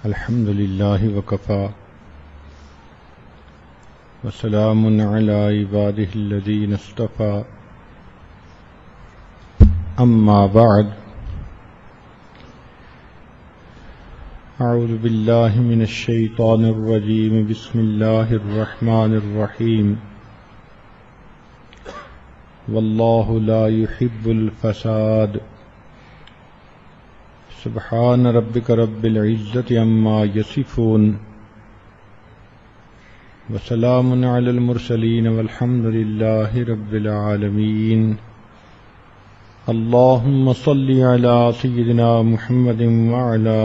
الحمد لله وكفى وسلام على عباده الذين اصطفى أما بعد أعوذ بالله من الشيطان الرجيم بسم الله الرحمن الرحيم والله لا يحب الفساد سبحان ربك رب العزة عما يصفون وسلام على المرسلين والحمد لله رب العالمين اللهم صل على سيدنا محمد وعلى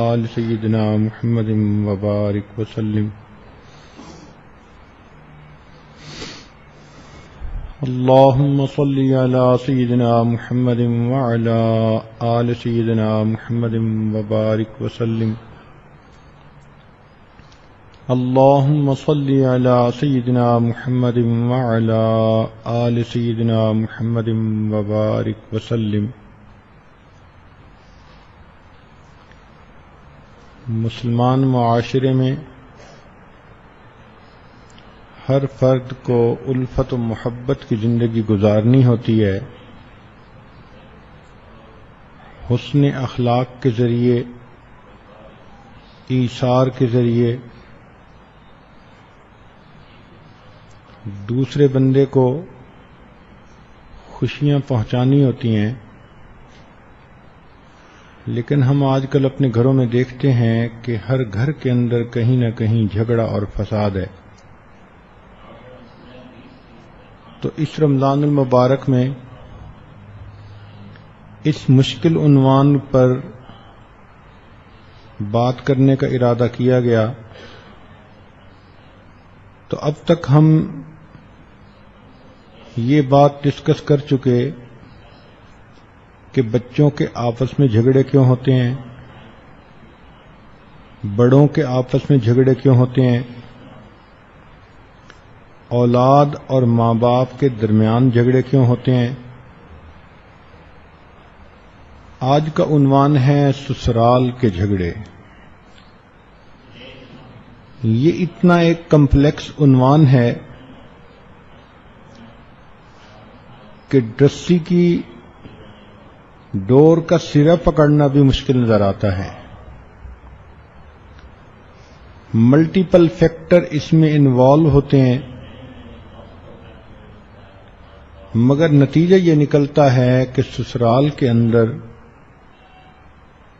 آل سيدنا محمد وبارك وسلم اللهم صل على سيدنا محمد وعلى آل سيدنا محمد وبارك وسلم اللهم صل على سيدنا محمد وعلى آل سيدنا محمد وبارك وسلم. مسلمان معاشرے میں ہر فرد کو الفت و محبت کی زندگی گزارنی ہوتی ہے. حسن اخلاق کے ذریعے، ایثار کے ذریعے دوسرے بندے کو خوشیاں پہنچانی ہوتی ہیں. لیکن ہم آج کل اپنے گھروں میں دیکھتے ہیں کہ ہر گھر کے اندر کہیں نہ کہیں جھگڑا اور فساد ہے. تو اس رمضان المبارک میں اس مشکل عنوان پر بات کرنے کا ارادہ کیا گیا. تو اب تک ہم یہ بات ڈسکس کر چکے کہ بچوں کے آپس میں جھگڑے کیوں ہوتے ہیں، بڑوں کے آپس میں جھگڑے کیوں ہوتے ہیں، اولاد اور ماں باپ کے درمیان جھگڑے کیوں ہوتے ہیں. آج کا عنوان ہے سسرال کے جھگڑے. یہ اتنا ایک کمپلیکس عنوان ہے کہ رسی کی ڈور کا سرا پکڑنا بھی مشکل نظر آتا ہے. ملٹیپل فیکٹر اس میں انوالو ہوتے ہیں، مگر نتیجہ یہ نکلتا ہے کہ سسرال کے اندر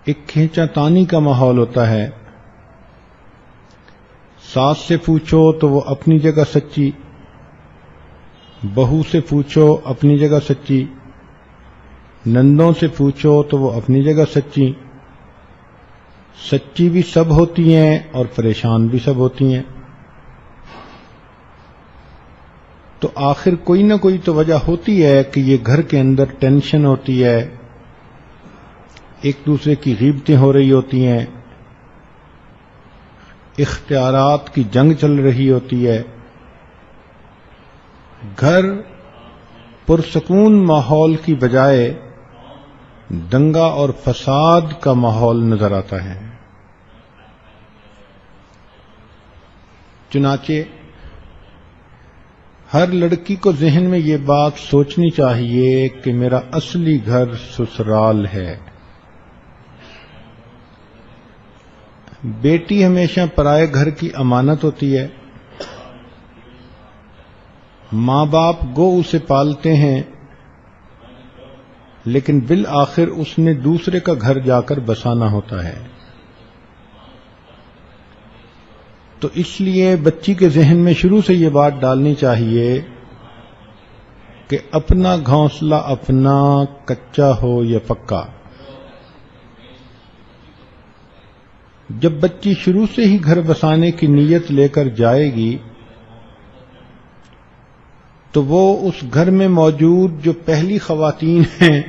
ایک کھینچا تانی کا ماحول ہوتا ہے. ساس سے پوچھو تو وہ اپنی جگہ سچی، بہو سے پوچھو اپنی جگہ سچی، نندوں سے پوچھو تو وہ اپنی جگہ سچی. سچی بھی سب ہوتی ہیں اور پریشان بھی سب ہوتی ہیں. تو آخر کوئی نہ کوئی تو وجہ ہوتی ہے کہ یہ گھر کے اندر ٹینشن ہوتی ہے، ایک دوسرے کی غیبتیں ہو رہی ہوتی ہیں، اختیارات کی جنگ چل رہی ہوتی ہے. گھر پرسکون ماحول کی بجائے دنگا اور فساد کا ماحول نظر آتا ہے. چنانچہ ہر لڑکی کو ذہن میں یہ بات سوچنی چاہیے کہ میرا اصلی گھر سسرال ہے. بیٹی ہمیشہ پرائے گھر کی امانت ہوتی ہے. ماں باپ گو اسے پالتے ہیں، لیکن بالآخر اس نے دوسرے کا گھر جا کر بسانا ہوتا ہے. تو اس لیے بچی کے ذہن میں شروع سے یہ بات ڈالنی چاہیے کہ اپنا گھونسلہ اپنا، کچا ہو یا پکا. جب بچی شروع سے ہی گھر بسانے کی نیت لے کر جائے گی تو وہ اس گھر میں موجود جو پہلی خواتین ہیں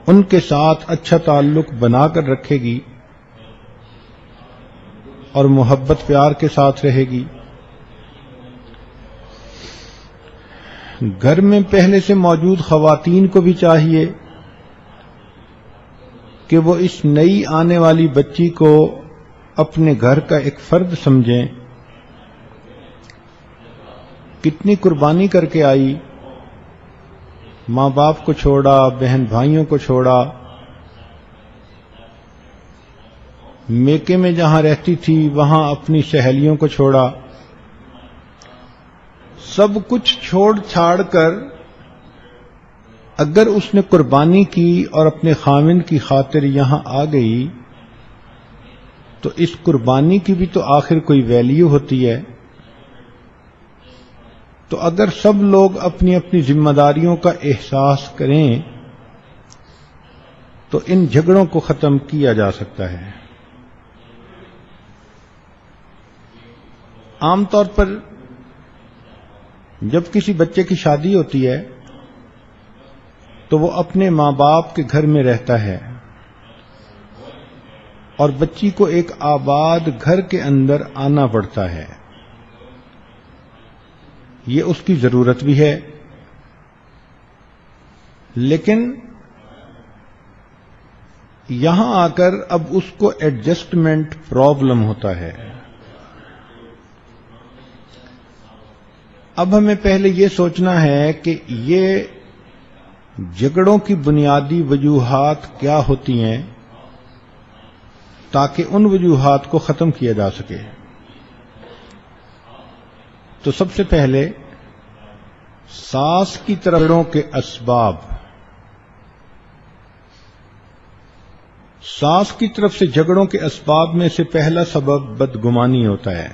ان کے ساتھ اچھا تعلق بنا کر رکھے گی اور محبت پیار کے ساتھ رہے گی. گھر میں پہلے سے موجود خواتین کو بھی چاہیے کہ وہ اس نئی آنے والی بچی کو اپنے گھر کا ایک فرد سمجھیں، کتنی قربانی کر کے آئی، ماں باپ کو چھوڑا، بہن بھائیوں کو چھوڑا، میکے میں جہاں رہتی تھی وہاں اپنی سہیلیوں کو چھوڑا، سب کچھ چھوڑ چھاڑ کر اگر اس نے قربانی کی اور اپنے خاوند کی خاطر یہاں آ گئی تو اس قربانی کی بھی تو آخر کوئی ویلیو ہوتی ہے۔ تو اگر سب لوگ اپنی اپنی ذمہ داریوں کا احساس کریں تو ان جھگڑوں کو ختم کیا جا سکتا ہے۔ عام طور پر جب کسی بچے کی شادی ہوتی ہے تو وہ اپنے ماں باپ کے گھر میں رہتا ہے اور بچی کو ایک آباد گھر کے اندر آنا پڑتا ہے، یہ اس کی ضرورت بھی ہے، لیکن یہاں آ کر اب اس کو ایڈجسٹمنٹ پرابلم ہوتا ہے۔ اب ہمیں پہلے یہ سوچنا ہے کہ یہ جھگڑوں کی بنیادی وجوہات کیا ہوتی ہیں تاکہ ان وجوہات کو ختم کیا جا سکے۔ تو سب سے پہلے ساس کی طرف جھگڑوں کے اسباب، ساس کی طرف سے جھگڑوں کے اسباب میں سے پہلا سبب بدگمانی ہوتا ہے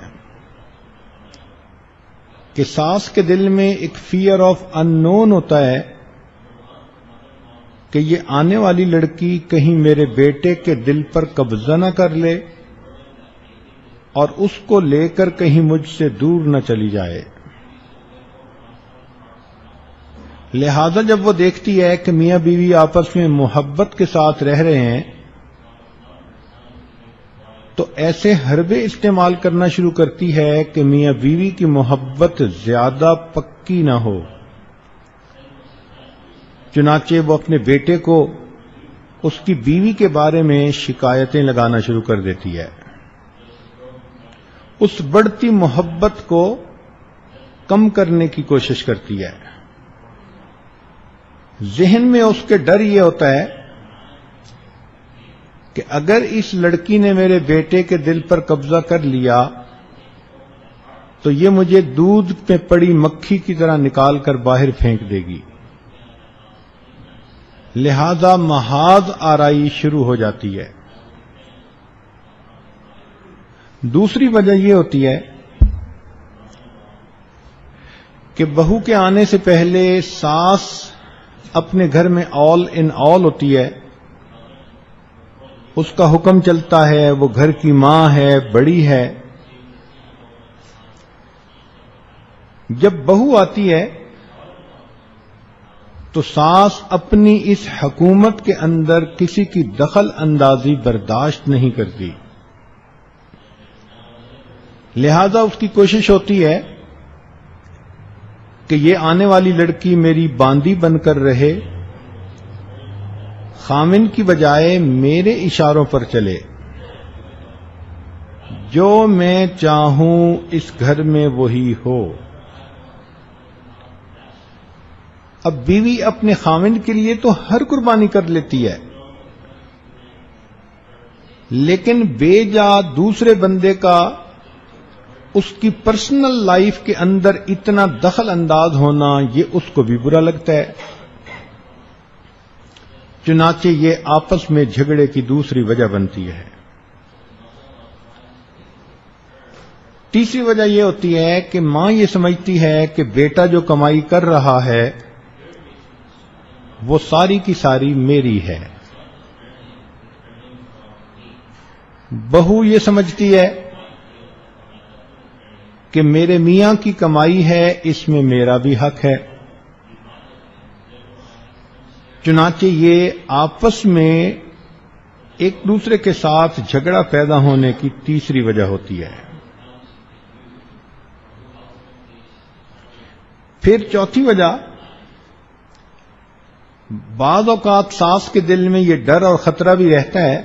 کہ ساس کے دل میں ایک فیئر آف ان نون ہوتا ہے کہ یہ آنے والی لڑکی کہیں میرے بیٹے کے دل پر قبضہ نہ کر لے اور اس کو لے کر کہیں مجھ سے دور نہ چلی جائے۔ لہذا جب وہ دیکھتی ہے کہ میاں بیوی آپس میں محبت کے ساتھ رہ رہے ہیں تو ایسے حربے استعمال کرنا شروع کرتی ہے کہ میاں بیوی کی محبت زیادہ پکی نہ ہو۔ چنانچہ وہ اپنے بیٹے کو اس کی بیوی کے بارے میں شکایتیں لگانا شروع کر دیتی ہے، اس بڑھتی محبت کو کم کرنے کی کوشش کرتی ہے۔ ذہن میں اس کے ڈر یہ ہوتا ہے کہ اگر اس لڑکی نے میرے بیٹے کے دل پر قبضہ کر لیا تو یہ مجھے دودھ میں پڑی مکھی کی طرح نکال کر باہر پھینک دے گی، لہذا محاذ آرائی شروع ہو جاتی ہے۔ دوسری وجہ یہ ہوتی ہے کہ بہو کے آنے سے پہلے ساس اپنے گھر میں آل ان آل ہوتی ہے، اس کا حکم چلتا ہے، وہ گھر کی ماں ہے، بڑی ہے۔ جب بہو آتی ہے تو ساس اپنی اس حکومت کے اندر کسی کی دخل اندازی برداشت نہیں کرتی، لہذا اس کی کوشش ہوتی ہے کہ یہ آنے والی لڑکی میری باندی بن کر رہے، خامن کی بجائے میرے اشاروں پر چلے، جو میں چاہوں اس گھر میں وہی ہو۔ اب بیوی اپنے خامن کے لیے تو ہر قربانی کر لیتی ہے، لیکن بے جا دوسرے بندے کا اس کی پرسنل لائف کے اندر اتنا دخل انداز ہونا یہ اس کو بھی برا لگتا ہے۔ چنانچہ یہ آپس میں جھگڑے کی دوسری وجہ بنتی ہے۔ تیسری وجہ یہ ہوتی ہے کہ ماں یہ سمجھتی ہے کہ بیٹا جو کمائی کر رہا ہے وہ ساری کی ساری میری ہے، بہو یہ سمجھتی ہے کہ میرے میاں کی کمائی ہے، اس میں میرا بھی حق ہے۔ چنانچہ یہ آپس میں ایک دوسرے کے ساتھ جھگڑا پیدا ہونے کی تیسری وجہ ہوتی ہے۔ پھر چوتھی وجہ بعض اوقات ساس کے دل میں یہ ڈر اور خطرہ بھی رہتا ہے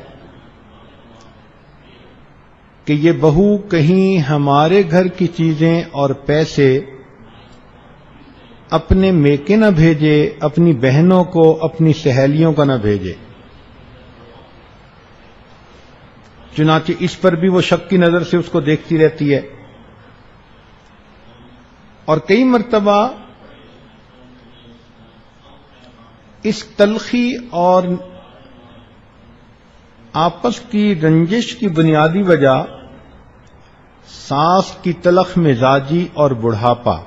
کہ یہ بہو کہیں ہمارے گھر کی چیزیں اور پیسے اپنے میکے نہ بھیجے، اپنی بہنوں کو، اپنی سہیلیوں کا نہ بھیجے۔ چنانچہ اس پر بھی وہ شک کی نظر سے اس کو دیکھتی رہتی ہے، اور کئی مرتبہ اس تلخی اور آپس کی رنجش کی بنیادی وجہ ساس کی تلخ مزاجی اور بڑھاپا۔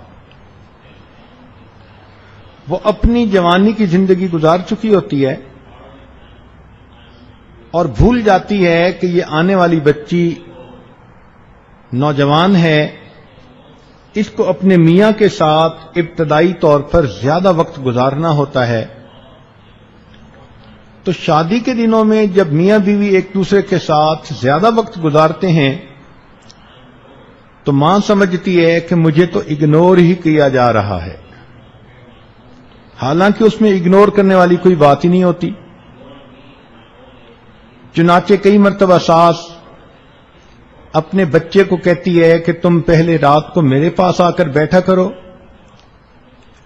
وہ اپنی جوانی کی زندگی گزار چکی ہوتی ہے اور بھول جاتی ہے کہ یہ آنے والی بچی نوجوان ہے، اس کو اپنے میاں کے ساتھ ابتدائی طور پر زیادہ وقت گزارنا ہوتا ہے۔ تو شادی کے دنوں میں جب میاں بیوی ایک دوسرے کے ساتھ زیادہ وقت گزارتے ہیں تو ماں سمجھتی ہے کہ مجھے تو اگنور ہی کیا جا رہا ہے، حالانکہ اس میں اگنور کرنے والی کوئی بات ہی نہیں ہوتی۔ چنانچہ کئی مرتبہ ساس اپنے بچے کو کہتی ہے کہ تم پہلے رات کو میرے پاس آ کر بیٹھا کرو،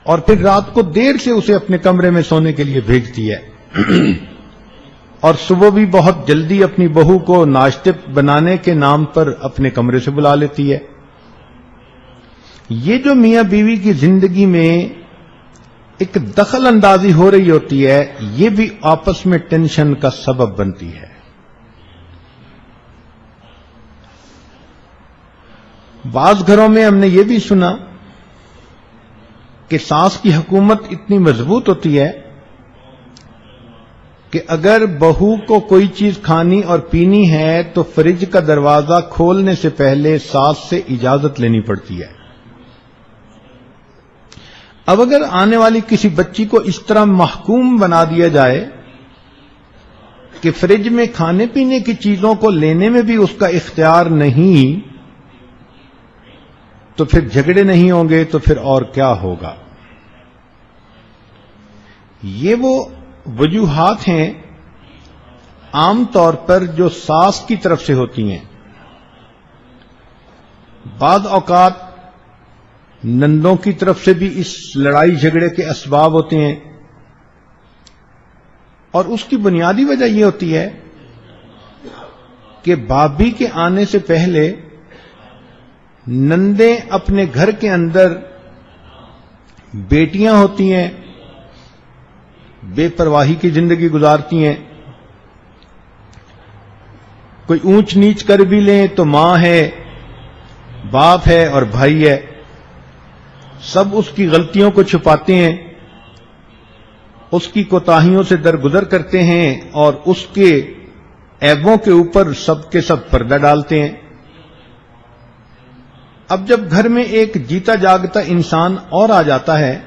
اور پھر رات کو دیر سے اسے اپنے کمرے میں سونے کے لیے بھیجتی ہے، اور صبح بھی بہت جلدی اپنی بہو کو ناشتے بنانے کے نام پر اپنے کمرے سے بلا لیتی ہے۔ یہ جو میاں بیوی کی زندگی میں ایک دخل اندازی ہو رہی ہوتی ہے، یہ بھی آپس میں ٹینشن کا سبب بنتی ہے۔ بعض گھروں میں ہم نے یہ بھی سنا کہ ساس کی حکومت اتنی مضبوط ہوتی ہے کہ اگر بہو کو کوئی چیز کھانی اور پینی ہے تو فریج کا دروازہ کھولنے سے پہلے ساس سے اجازت لینی پڑتی ہے۔ اب اگر آنے والی کسی بچی کو اس طرح محکوم بنا دیا جائے کہ فریج میں کھانے پینے کی چیزوں کو لینے میں بھی اس کا اختیار نہیں، تو پھر جھگڑے نہیں ہوں گے تو پھر اور کیا ہوگا؟ یہ وہ وجوہات ہیں عام طور پر جو ساس کی طرف سے ہوتی ہیں۔ بعض اوقات نندوں کی طرف سے بھی اس لڑائی جھگڑے کے اسباب ہوتے ہیں، اور اس کی بنیادی وجہ یہ ہوتی ہے کہ بھابھی کے آنے سے پہلے نندیں اپنے گھر کے اندر بیٹیاں ہوتی ہیں، بے پرواہی کی زندگی گزارتی ہیں۔ کوئی اونچ نیچ کر بھی لیں تو ماں ہے، باپ ہے اور بھائی ہے، سب اس کی غلطیوں کو چھپاتے ہیں، اس کی کوتاہیوں سے درگزر کرتے ہیں، اور اس کے عیبوں کے اوپر سب کے سب پردہ ڈالتے ہیں۔ اب جب گھر میں ایک جیتا جاگتا انسان اور آ جاتا ہے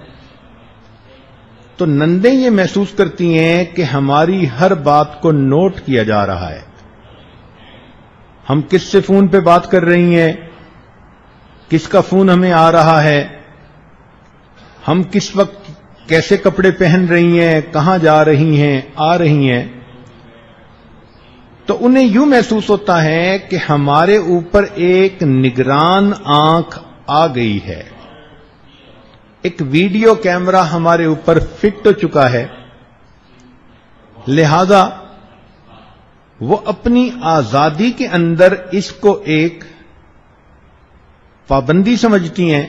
تو نندیں یہ محسوس کرتی ہیں کہ ہماری ہر بات کو نوٹ کیا جا رہا ہے، ہم کس سے فون پہ بات کر رہی ہیں، کس کا فون ہمیں آ رہا ہے، ہم کس وقت کیسے کپڑے پہن رہی ہیں، کہاں جا رہی ہیں، آ رہی ہیں۔ تو انہیں یوں محسوس ہوتا ہے کہ ہمارے اوپر ایک نگران آنکھ آ گئی ہے، ایک ویڈیو کیمرہ ہمارے اوپر فٹ ہو چکا ہے، لہذا وہ اپنی آزادی کے اندر اس کو ایک پابندی سمجھتی ہیں۔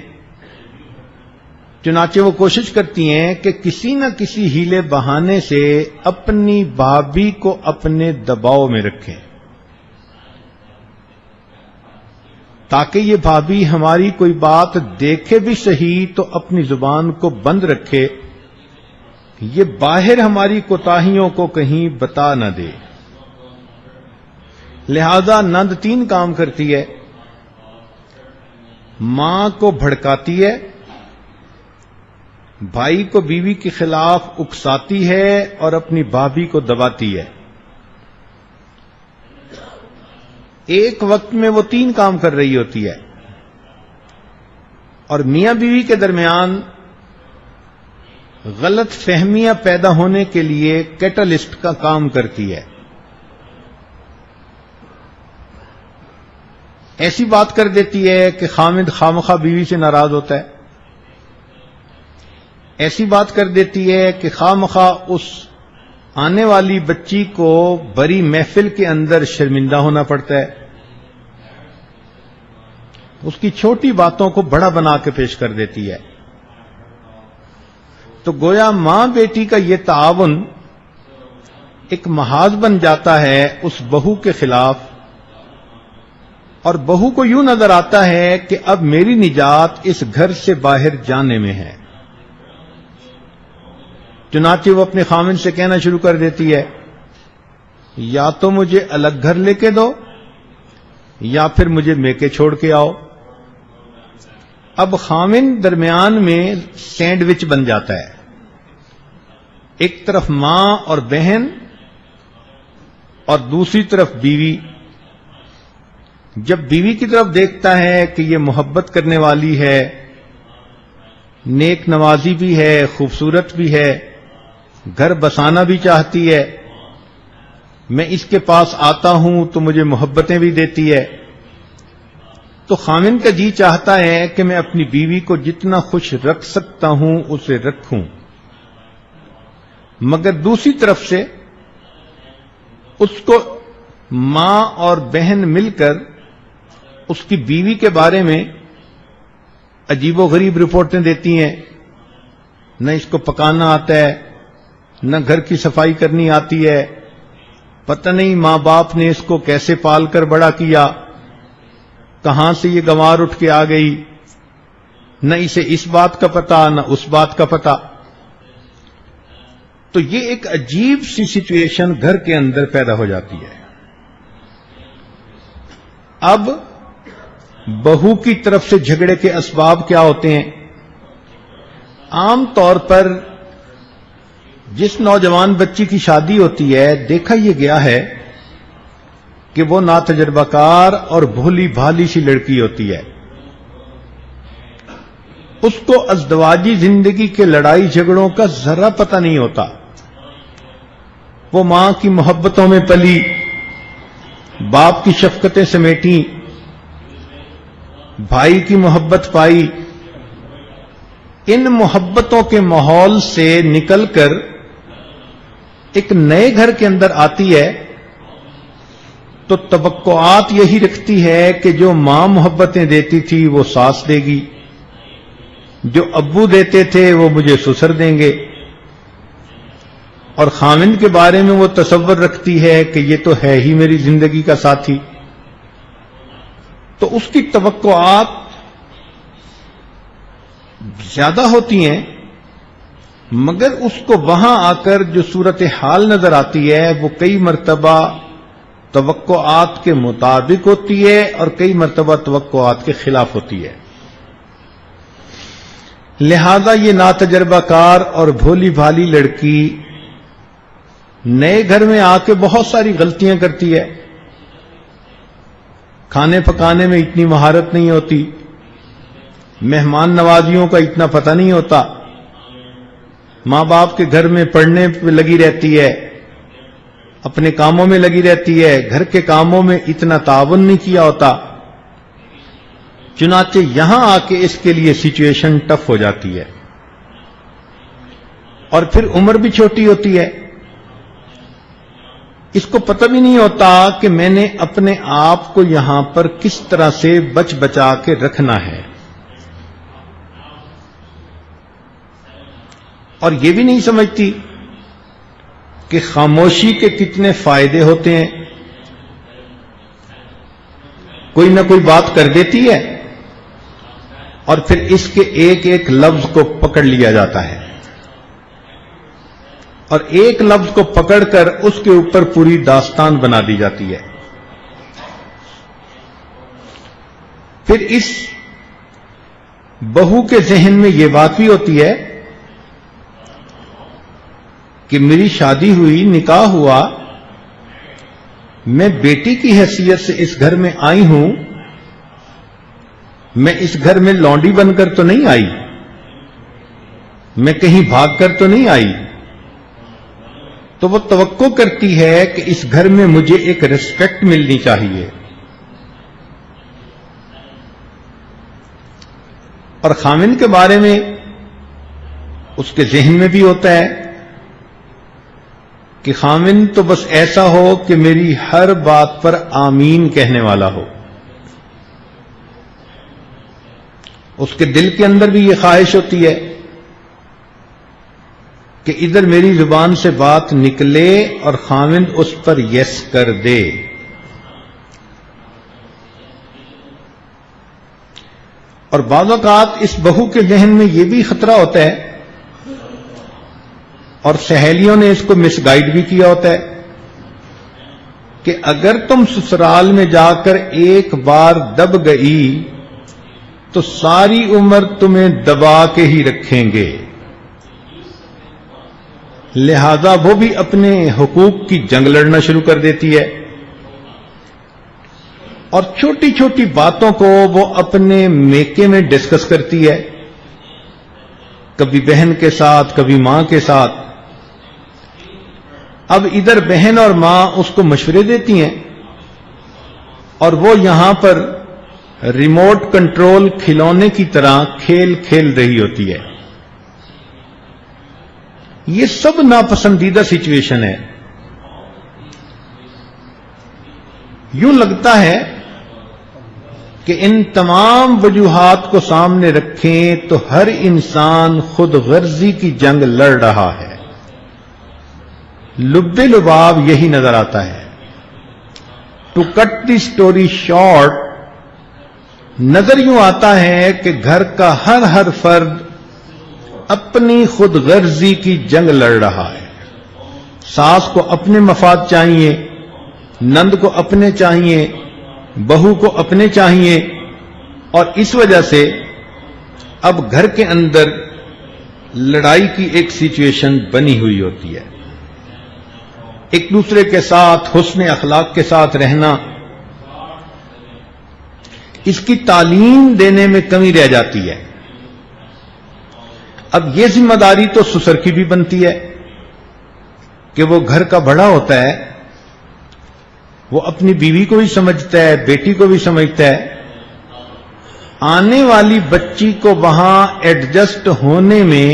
چنانچہ وہ کوشش کرتی ہیں کہ کسی نہ کسی ہیلے بہانے سے اپنی بھابھی کو اپنے دباؤ میں رکھیں، تاکہ یہ بھابھی ہماری کوئی بات دیکھے بھی صحیح تو اپنی زبان کو بند رکھے، یہ باہر ہماری کوتاہیوں کو کہیں بتا نہ دے۔ لہذا نند تین کام کرتی ہے، ماں کو بھڑکاتی ہے، بھائی کو بیوی کے خلاف اکساتی ہے، اور اپنی بھابھی کو دباتی ہے۔ ایک وقت میں وہ تین کام کر رہی ہوتی ہے، اور میاں بیوی کے درمیان غلط فہمیاں پیدا ہونے کے لیے کیٹالسٹ کا کام کرتی ہے. ایسی بات کر دیتی ہے کہ خامد خامخواہ بیوی سے ناراض ہوتا ہے. ایسی بات کر دیتی ہے کہ خامخواہ اس آنے والی بچی کو بڑی محفل کے اندر شرمندہ ہونا پڑتا ہے. اس کی چھوٹی باتوں کو بڑا بنا کے پیش کر دیتی ہے. تو گویا ماں بیٹی کا یہ تعاون ایک محاذ بن جاتا ہے اس بہو کے خلاف، اور بہو کو یوں نظر آتا ہے کہ اب میری نجات اس گھر سے باہر جانے میں ہے. چنانچہ وہ اپنے خامن سے کہنا شروع کر دیتی ہے، یا تو مجھے الگ گھر لے کے دو یا پھر مجھے میکے چھوڑ کے آؤ. اب خامن درمیان میں سینڈوچ بن جاتا ہے. ایک طرف ماں اور بہن اور دوسری طرف بیوی. جب بیوی کی طرف دیکھتا ہے کہ یہ محبت کرنے والی ہے، نیک نوازی بھی ہے، خوبصورت بھی ہے، گھر بسانا بھی چاہتی ہے، میں اس کے پاس آتا ہوں تو مجھے محبتیں بھی دیتی ہے، تو خامن کا جی چاہتا ہے کہ میں اپنی بیوی کو جتنا خوش رکھ سکتا ہوں اسے رکھوں. مگر دوسری طرف سے اس کو ماں اور بہن مل کر اس کی بیوی کے بارے میں عجیب و غریب رپورٹیں دیتی ہیں. نہ اس کو پکانا آتا ہے، نہ گھر کی صفائی کرنی آتی ہے، پتہ نہیں ماں باپ نے اس کو کیسے پال کر بڑا کیا، کہاں سے یہ گنوار اٹھ کے آ گئی، نہ اسے اس بات کا پتہ نہ اس بات کا پتہ. تو یہ ایک عجیب سی سچویشن گھر کے اندر پیدا ہو جاتی ہے. اب بہو کی طرف سے جھگڑے کے اسباب کیا ہوتے ہیں؟ عام طور پر جس نوجوان بچی کی شادی ہوتی ہے، دیکھا یہ گیا ہے کہ وہ ناتجربہ کار اور بھولی بھالی سی لڑکی ہوتی ہے. اس کو ازدواجی زندگی کے لڑائی جھگڑوں کا ذرا پتہ نہیں ہوتا. وہ ماں کی محبتوں میں پلی، باپ کی شفقتیں سمیٹی، بھائی کی محبت پائی. ان محبتوں کے ماحول سے نکل کر ایک نئے گھر کے اندر آتی ہے تو توقعات یہی رکھتی ہے کہ جو ماں محبتیں دیتی تھی وہ ساس دے گی، جو ابو دیتے تھے وہ مجھے سسر دیں گے، اور خامن کے بارے میں وہ تصور رکھتی ہے کہ یہ تو ہے ہی میری زندگی کا ساتھی. تو اس کی توقعات زیادہ ہوتی ہیں، مگر اس کو وہاں آ کر جو صورتحال نظر آتی ہے وہ کئی مرتبہ توقعات کے مطابق ہوتی ہے اور کئی مرتبہ توقعات کے خلاف ہوتی ہے. لہذا یہ ناتجربہ کار اور بھولی بھالی لڑکی نئے گھر میں آ کے بہت ساری غلطیاں کرتی ہے. کھانے پکانے میں اتنی مہارت نہیں ہوتی، مہمان نوازیوں کا اتنا پتہ نہیں ہوتا، ماں باپ کے گھر میں پڑھنے پہ لگی رہتی ہے، اپنے کاموں میں لگی رہتی ہے، گھر کے کاموں میں اتنا تعاون نہیں کیا ہوتا. چنانچہ یہاں آ کے اس کے لیے سچویشن ٹف ہو جاتی ہے. اور پھر عمر بھی چھوٹی ہوتی ہے، اس کو پتہ بھی نہیں ہوتا کہ میں نے اپنے آپ کو یہاں پر کس طرح سے بچ بچا کے رکھنا ہے. اور یہ بھی نہیں سمجھتی کہ خاموشی کے کتنے فائدے ہوتے ہیں. کوئی نہ کوئی بات کر دیتی ہے اور پھر اس کے ایک ایک لفظ کو پکڑ لیا جاتا ہے، اور ایک لفظ کو پکڑ کر اس کے اوپر پوری داستان بنا دی جاتی ہے. پھر اس بہو کے ذہن میں یہ بات بھی ہوتی ہے کہ میری شادی ہوئی، نکاح ہوا، میں بیٹی کی حیثیت سے اس گھر میں آئی ہوں، میں اس گھر میں لونڈی بن کر تو نہیں آئی، میں کہیں بھاگ کر تو نہیں آئی، تو وہ توقع کرتی ہے کہ اس گھر میں مجھے ایک ریسپیکٹ ملنی چاہیے. اور خامن کے بارے میں اس کے ذہن میں بھی ہوتا ہے کہ خامن تو بس ایسا ہو کہ میری ہر بات پر آمین کہنے والا ہو. اس کے دل کے اندر بھی یہ خواہش ہوتی ہے کہ ادھر میری زبان سے بات نکلے اور خامند اس پر یس کر دے. اور بعض اوقات اس بہو کے ذہن میں یہ بھی خطرہ ہوتا ہے، اور سہیلیوں نے اس کو مس گائیڈ بھی کیا ہوتا ہے، کہ اگر تم سسرال میں جا کر ایک بار دب گئی تو ساری عمر تمہیں دبا کے ہی رکھیں گے. لہذا وہ بھی اپنے حقوق کی جنگ لڑنا شروع کر دیتی ہے، اور چھوٹی چھوٹی باتوں کو وہ اپنے میکے میں ڈسکس کرتی ہے، کبھی بہن کے ساتھ، کبھی ماں کے ساتھ. اب ادھر بہن اور ماں اس کو مشورے دیتی ہیں، اور وہ یہاں پر ریموٹ کنٹرول کھلونے کی طرح کھیل کھیل رہی ہوتی ہے. یہ سب ناپسندیدہ سچویشن ہے. یوں لگتا ہے کہ ان تمام وجوہات کو سامنے رکھیں تو ہر انسان خود غرضی کی جنگ لڑ رہا ہے. لب لباب یہی نظر آتا ہے. To cut the story short, نظر یوں آتا ہے کہ گھر کا ہر فرد اپنی خود غرضی کی جنگ لڑ رہا ہے. ساس کو اپنے مفاد چاہیے، نند کو اپنے چاہیے، بہو کو اپنے چاہیے، اور اس وجہ سے اب گھر کے اندر لڑائی کی ایک سچویشن بنی ہوئی ہوتی ہے. ایک دوسرے کے ساتھ حسن اخلاق کے ساتھ رہنا، اس کی تعلیم دینے میں کمی رہ جاتی ہے. اب یہ ذمہ داری تو سسر کی بھی بنتی ہے کہ وہ گھر کا بڑا ہوتا ہے، وہ اپنی بیوی کو بھی سمجھتا ہے، بیٹی کو بھی سمجھتا ہے. آنے والی بچی کو وہاں ایڈجسٹ ہونے میں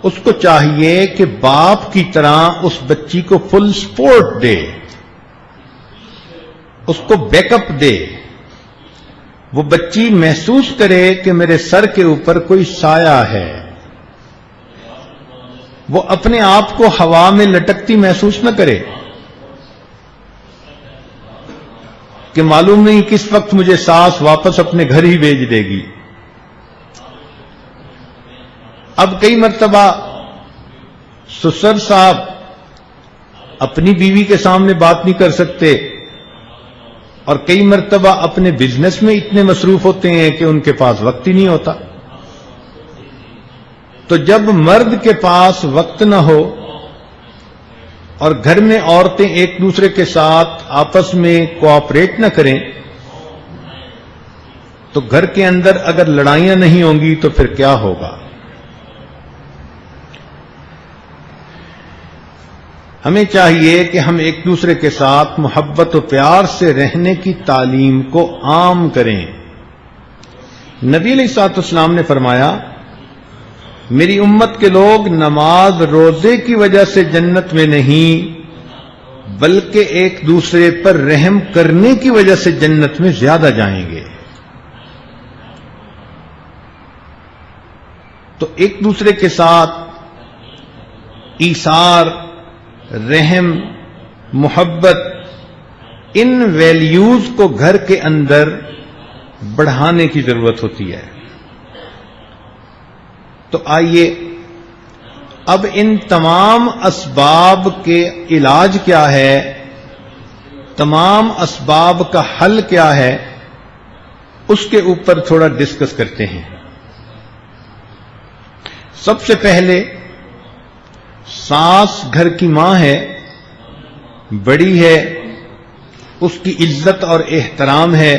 اس کو چاہیے کہ باپ کی طرح اس بچی کو فل سپورٹ دے، اس کو بیک اپ دے. وہ بچی محسوس کرے کہ میرے سر کے اوپر کوئی سایہ ہے. وہ اپنے آپ کو ہوا میں لٹکتی محسوس نہ کرے کہ معلوم نہیں کس وقت مجھے ساس واپس اپنے گھر ہی بھیج دے گی. اب کئی مرتبہ سسر صاحب اپنی بیوی کے سامنے بات نہیں کر سکتے، اور کئی مرتبہ اپنے بزنس میں اتنے مصروف ہوتے ہیں کہ ان کے پاس وقت ہی نہیں ہوتا. تو جب مرد کے پاس وقت نہ ہو اور گھر میں عورتیں ایک دوسرے کے ساتھ آپس میں کوآپریٹ نہ کریں تو گھر کے اندر اگر لڑائیاں نہیں ہوں گی تو پھر کیا ہوگا؟ ہمیں چاہیے کہ ہم ایک دوسرے کے ساتھ محبت و پیار سے رہنے کی تعلیم کو عام کریں. نبی علیہ الصلوۃ والسلام نے فرمایا، میری امت کے لوگ نماز روزے کی وجہ سے جنت میں نہیں بلکہ ایک دوسرے پر رحم کرنے کی وجہ سے جنت میں زیادہ جائیں گے. تو ایک دوسرے کے ساتھ ایثار، رحم، محبت، ان ویلیوز کو گھر کے اندر بڑھانے کی ضرورت ہوتی ہے. تو آئیے اب ان تمام اسباب کے علاج کیا ہے، تمام اسباب کا حل کیا ہے، اس کے اوپر تھوڑا ڈسکس کرتے ہیں. سب سے پہلے ساس گھر کی ماں ہے، بڑی ہے، اس کی عزت اور احترام ہے،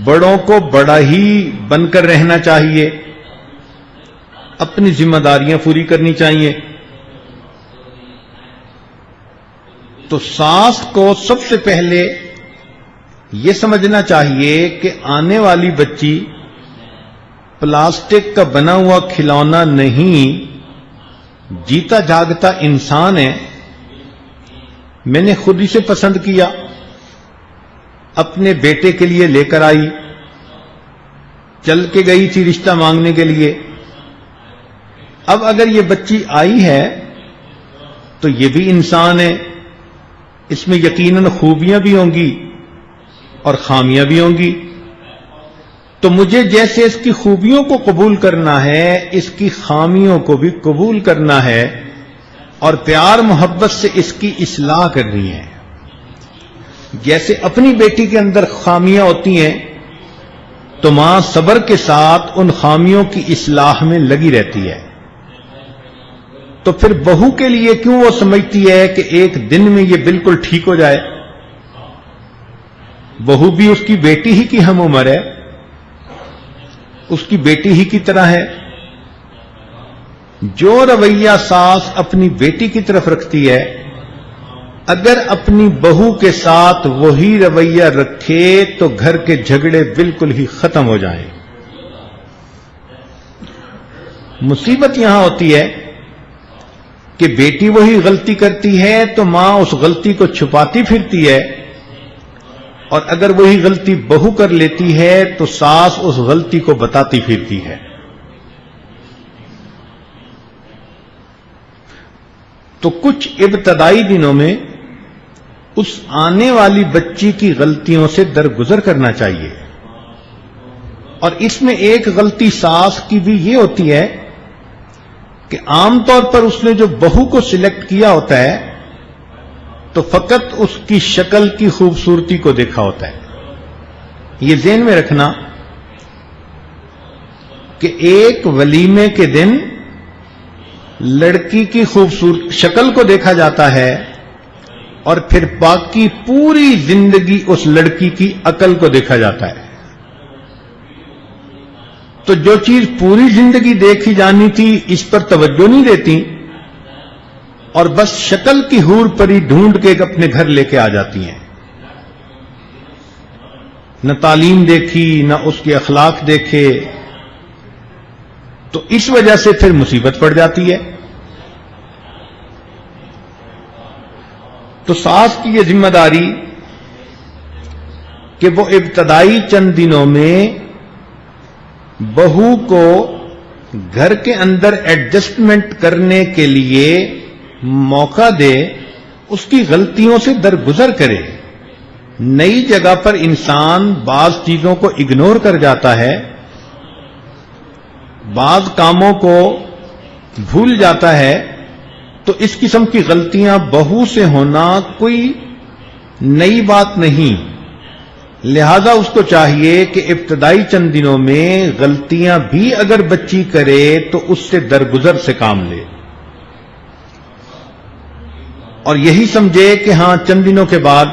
بڑوں کو بڑا ہی بن کر رہنا چاہیے. اپنی ذمہ داریاں پوری کرنی چاہیے. تو ساس کو سب سے پہلے یہ سمجھنا چاہیے کہ آنے والی بچی پلاسٹک کا بنا ہوا کھلونا نہیں، جیتا جاگتا انسان ہے. میں نے خود اسے پسند کیا، اپنے بیٹے کے لیے لے کر آئی، چل کے گئی تھی رشتہ مانگنے کے لیے. اب اگر یہ بچی آئی ہے تو یہ بھی انسان ہے، اس میں یقیناً خوبیاں بھی ہوں گی اور خامیاں بھی ہوں گی. تو مجھے جیسے اس کی خوبیوں کو قبول کرنا ہے، اس کی خامیوں کو بھی قبول کرنا ہے اور پیار محبت سے اس کی اصلاح کرنی ہے. جیسے اپنی بیٹی کے اندر خامیاں ہوتی ہیں تو ماں صبر کے ساتھ ان خامیوں کی اصلاح میں لگی رہتی ہے. تو پھر بہو کے لیے کیوں وہ سمجھتی ہے کہ ایک دن میں یہ بالکل ٹھیک ہو جائے؟ بہو بھی اس کی بیٹی ہی کی ہم عمر ہے، اس کی بیٹی ہی کی طرح ہے. جو رویہ ساس اپنی بیٹی کی طرف رکھتی ہے، اگر اپنی بہو کے ساتھ وہی رویہ رکھے تو گھر کے جھگڑے بالکل ہی ختم ہو جائیں. مصیبت یہاں ہوتی ہے کہ بیٹی وہی غلطی کرتی ہے تو ماں اس غلطی کو چھپاتی پھرتی ہے، اور اگر وہی غلطی بہو کر لیتی ہے تو ساس اس غلطی کو بتاتی پھرتی ہے. تو کچھ ابتدائی دنوں میں اس آنے والی بچی کی غلطیوں سے درگزر کرنا چاہیے. اور اس میں ایک غلطی ساس کی بھی یہ ہوتی ہے کہ عام طور پر اس نے جو بہو کو سلیکٹ کیا ہوتا ہے تو فقط اس کی شکل کی خوبصورتی کو دیکھا ہوتا ہے. یہ ذہن میں رکھنا کہ ایک ولیمے کے دن لڑکی کی خوبصورت شکل کو دیکھا جاتا ہے اور پھر باقی پوری زندگی اس لڑکی کی عقل کو دیکھا جاتا ہے. تو جو چیز پوری زندگی دیکھی جانی تھی اس پر توجہ نہیں دیتی اور بس شکل کی حور پری ڈھونڈ کے اپنے گھر لے کے آ جاتی ہیں. نہ تعلیم دیکھی نہ اس کے اخلاق دیکھے، تو اس وجہ سے پھر مصیبت پڑ جاتی ہے. تو ساس کی یہ ذمہ داری کہ وہ ابتدائی چند دنوں میں بہو کو گھر کے اندر ایڈجسٹمنٹ کرنے کے لیے موقع دے، اس کی غلطیوں سے درگزر کرے. نئی جگہ پر انسان بعض چیزوں کو اگنور کر جاتا ہے، بعض کاموں کو بھول جاتا ہے. تو اس قسم کی غلطیاں بہو سے ہونا کوئی نئی بات نہیں. لہذا اس کو چاہیے کہ ابتدائی چند دنوں میں غلطیاں بھی اگر بچی کرے تو اس سے درگزر سے کام لے، اور یہی سمجھے کہ ہاں چند دنوں کے بعد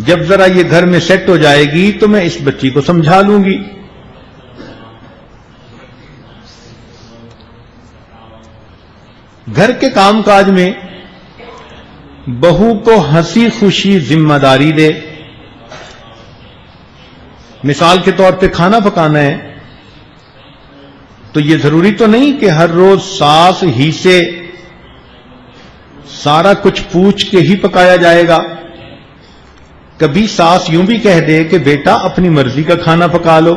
جب ذرا یہ گھر میں سیٹ ہو جائے گی تو میں اس بچی کو سمجھا لوں گی. گھر کے کام کاج میں بہو کو ہنسی خوشی ذمہ داری دے. مثال کے طور پہ کھانا پکانا ہے تو یہ ضروری تو نہیں کہ ہر روز ساس ہی سے سارا کچھ پوچھ کے ہی پکایا جائے گا. کبھی ساس یوں بھی کہہ دے کہ بیٹا اپنی مرضی کا کھانا پکا لو،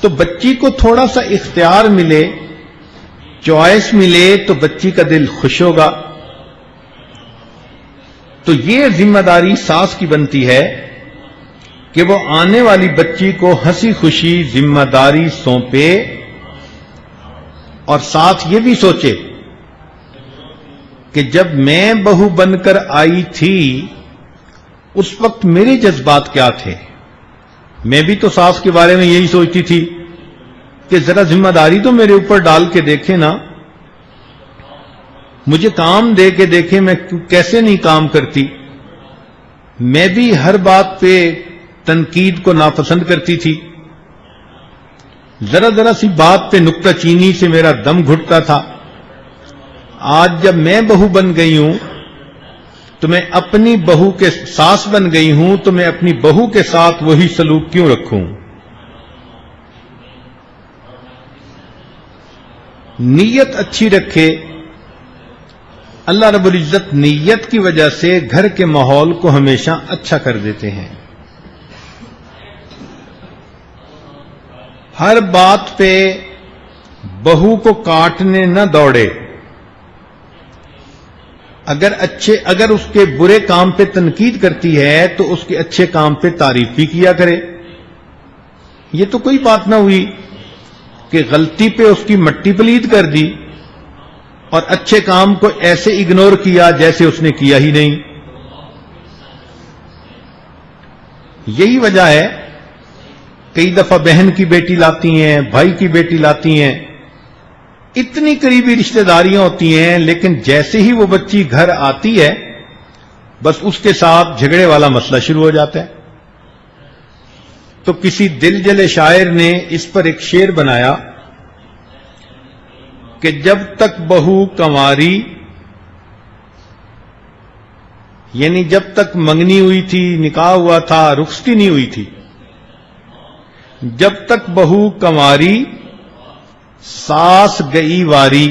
تو بچی کو تھوڑا سا اختیار ملے، چوائس ملے تو بچی کا دل خوش ہوگا. تو یہ ذمہ داری ساس کی بنتی ہے کہ وہ آنے والی بچی کو ہنسی خوشی ذمہ داری سونپے، اور ساتھ یہ بھی سوچے کہ جب میں بہو بن کر آئی تھی اس وقت میرے جذبات کیا تھے. میں بھی تو ساس کے بارے میں یہی سوچتی تھی کہ ذرا ذمہ داری تو میرے اوپر ڈال کے دیکھے نا، مجھے کام دے کے دیکھے میں کیسے نہیں کام کرتی. میں بھی ہر بات پہ تنقید کو ناپسند کرتی تھی. ذرا ذرا سی بات پہ نکتہ چینی سے میرا دم گھٹتا تھا. آج جب میں بہو بن گئی ہوں تو میں اپنی بہو کے ساس بن گئی ہوں تو میں اپنی بہو کے ساتھ وہی سلوک کیوں رکھوں؟ نیت اچھی رکھے. اللہ رب العزت نیت کی وجہ سے گھر کے ماحول کو ہمیشہ اچھا کر دیتے ہیں. ہر بات پہ بہو کو کاٹنے نہ دوڑے. اگر اس کے برے کام پہ تنقید کرتی ہے تو اس کے اچھے کام پہ تعریف بھی کیا کرے. یہ تو کوئی بات نہ ہوئی کہ غلطی پہ اس کی مٹی پلید کر دی اور اچھے کام کو ایسے اگنور کیا جیسے اس نے کیا ہی نہیں. یہی وجہ ہے کئی دفعہ بہن کی بیٹی لاتی ہیں، بھائی کی بیٹی لاتی ہیں، اتنی قریبی رشتہ داریاں ہوتی ہیں، لیکن جیسے ہی وہ بچی گھر آتی ہے بس اس کے ساتھ جھگڑے والا مسئلہ شروع ہو جاتا ہے. تو کسی دل جلے شاعر نے اس پر ایک شعر بنایا کہ جب تک بہو کنواری، یعنی جب تک منگنی ہوئی تھی، نکاح ہوا تھا، رخصتی نہیں ہوئی تھی، جب تک بہو کنواری ساس گئی واری.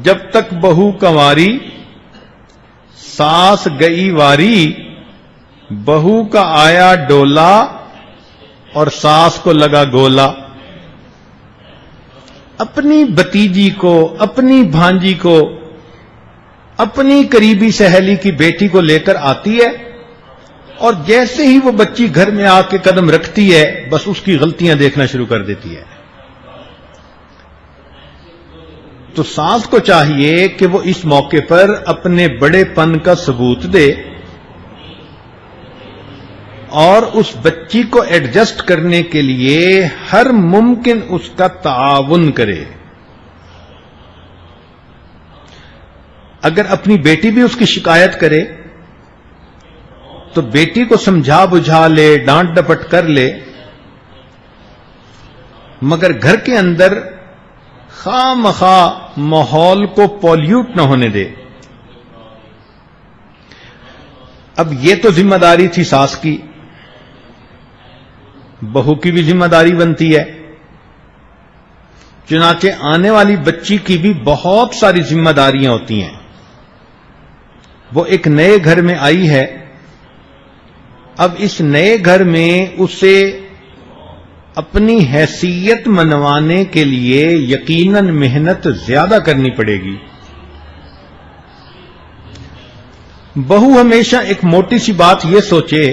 جب تک بہو کنواری ساس گئی واری، بہو کا آیا ڈولا اور ساس کو لگا گولا. اپنی بھتیجی کو، اپنی بھانجی کو، اپنی قریبی سہیلی کی بیٹی کو لے کر آتی ہے اور جیسے ہی وہ بچی گھر میں آ کے قدم رکھتی ہے بس اس کی غلطیاں دیکھنا شروع کر دیتی ہے. تو ساس کو چاہیے کہ وہ اس موقع پر اپنے بڑے پن کا ثبوت دے اور اس بچی کو ایڈجسٹ کرنے کے لیے ہر ممکن اس کا تعاون کرے. اگر اپنی بیٹی بھی اس کی شکایت کرے تو بیٹی کو سمجھا بجھا لے، ڈانٹ ڈپٹ کر لے، مگر گھر کے اندر خواہ مخواہ ماحول کو پولیوٹ نہ ہونے دے. اب یہ تو ذمہ داری تھی ساس کی، بہو کی بھی ذمہ داری بنتی ہے. چنانچہ آنے والی بچی کی بھی بہت ساری ذمہ داریاں ہوتی ہیں. وہ ایک نئے گھر میں آئی ہے، اب اس نئے گھر میں اسے اپنی حیثیت منوانے کے لیے یقیناً محنت زیادہ کرنی پڑے گی. بہو ہمیشہ ایک موٹی سی بات یہ سوچے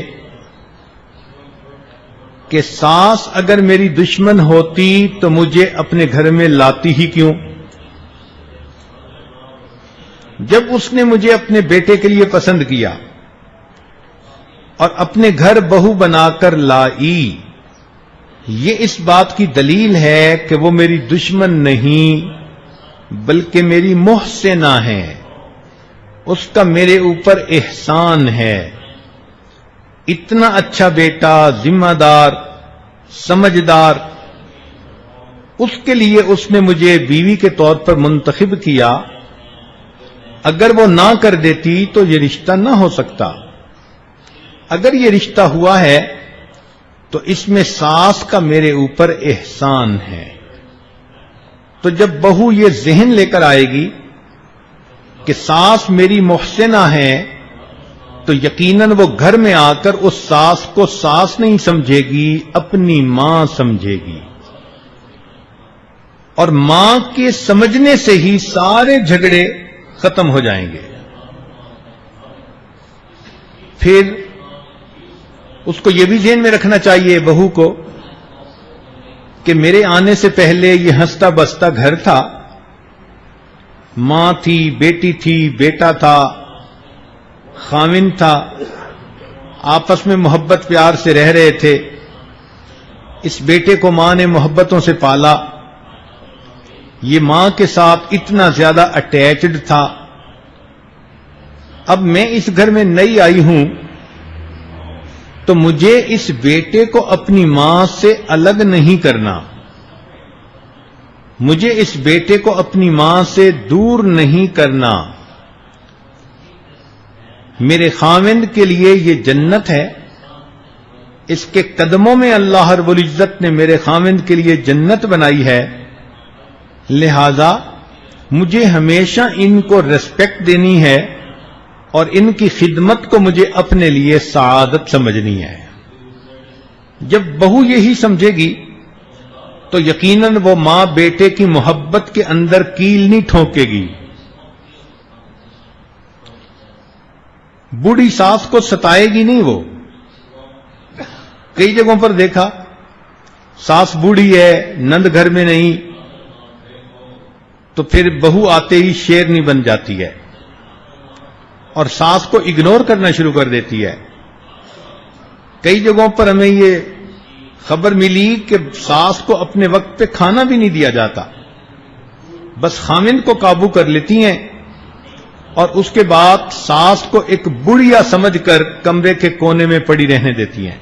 کہ ساس اگر میری دشمن ہوتی تو مجھے اپنے گھر میں لاتی ہی کیوں؟ جب اس نے مجھے اپنے بیٹے کے لیے پسند کیا اور اپنے گھر بہو بنا کر لائی، یہ اس بات کی دلیل ہے کہ وہ میری دشمن نہیں بلکہ میری محسنہ ہے، اس کا میرے اوپر احسان ہے. اتنا اچھا بیٹا، ذمہ دار، سمجھدار، اس کے لیے اس نے مجھے بیوی کے طور پر منتخب کیا. اگر وہ نہ کر دیتی تو یہ رشتہ نہ ہو سکتا. اگر یہ رشتہ ہوا ہے تو اس میں ساس کا میرے اوپر احسان ہے. تو جب بہو یہ ذہن لے کر آئے گی کہ ساس میری محسنہ ہے تو یقیناً وہ گھر میں آ کر اس ساس کو ساس نہیں سمجھے گی، اپنی ماں سمجھے گی. اور ماں کے سمجھنے سے ہی سارے جھگڑے ختم ہو جائیں گے. پھر اس کو یہ بھی ذہن میں رکھنا چاہیے بہو کو کہ میرے آنے سے پہلے یہ ہنستا بستا گھر تھا، ماں تھی، بیٹی تھی، بیٹا تھا، خاوند تھا، آپس میں محبت پیار سے رہ رہے تھے. اس بیٹے کو ماں نے محبتوں سے پالا، یہ ماں کے ساتھ اتنا زیادہ اٹیچڈ تھا. اب میں اس گھر میں نئی آئی ہوں تو مجھے اس بیٹے کو اپنی ماں سے الگ نہیں کرنا، مجھے اس بیٹے کو اپنی ماں سے دور نہیں کرنا۔ میرے خاوند کے لیے یہ جنت ہے، اس کے قدموں میں اللہ رب العزت نے میرے خاوند کے لیے جنت بنائی ہے، لہذا مجھے ہمیشہ ان کو ریسپیکٹ دینی ہے اور ان کی خدمت کو مجھے اپنے لیے سعادت سمجھنی ہے۔ جب بہو یہی سمجھے گی تو یقیناً وہ ماں بیٹے کی محبت کے اندر کیل نہیں ٹھونکے گی۔ بوڑھی ساس کو ستائے گی نہیں وہ۔ کئی جگہوں پر دیکھا ساس بوڑھی ہے، نند گھر میں نہیں، تو پھر بہو آتے ہی شیرنی بن جاتی ہے اور ساس کو اگنور کرنا شروع کر دیتی ہے۔ کئی جگہوں پر ہمیں یہ خبر ملی کہ ساس کو اپنے وقت پہ کھانا بھی نہیں دیا جاتا، بس خاوند کو قابو کر لیتی ہیں اور اس کے بعد ساس کو ایک بڑھیا سمجھ کر کمرے کے کونے میں پڑی رہنے دیتی ہیں۔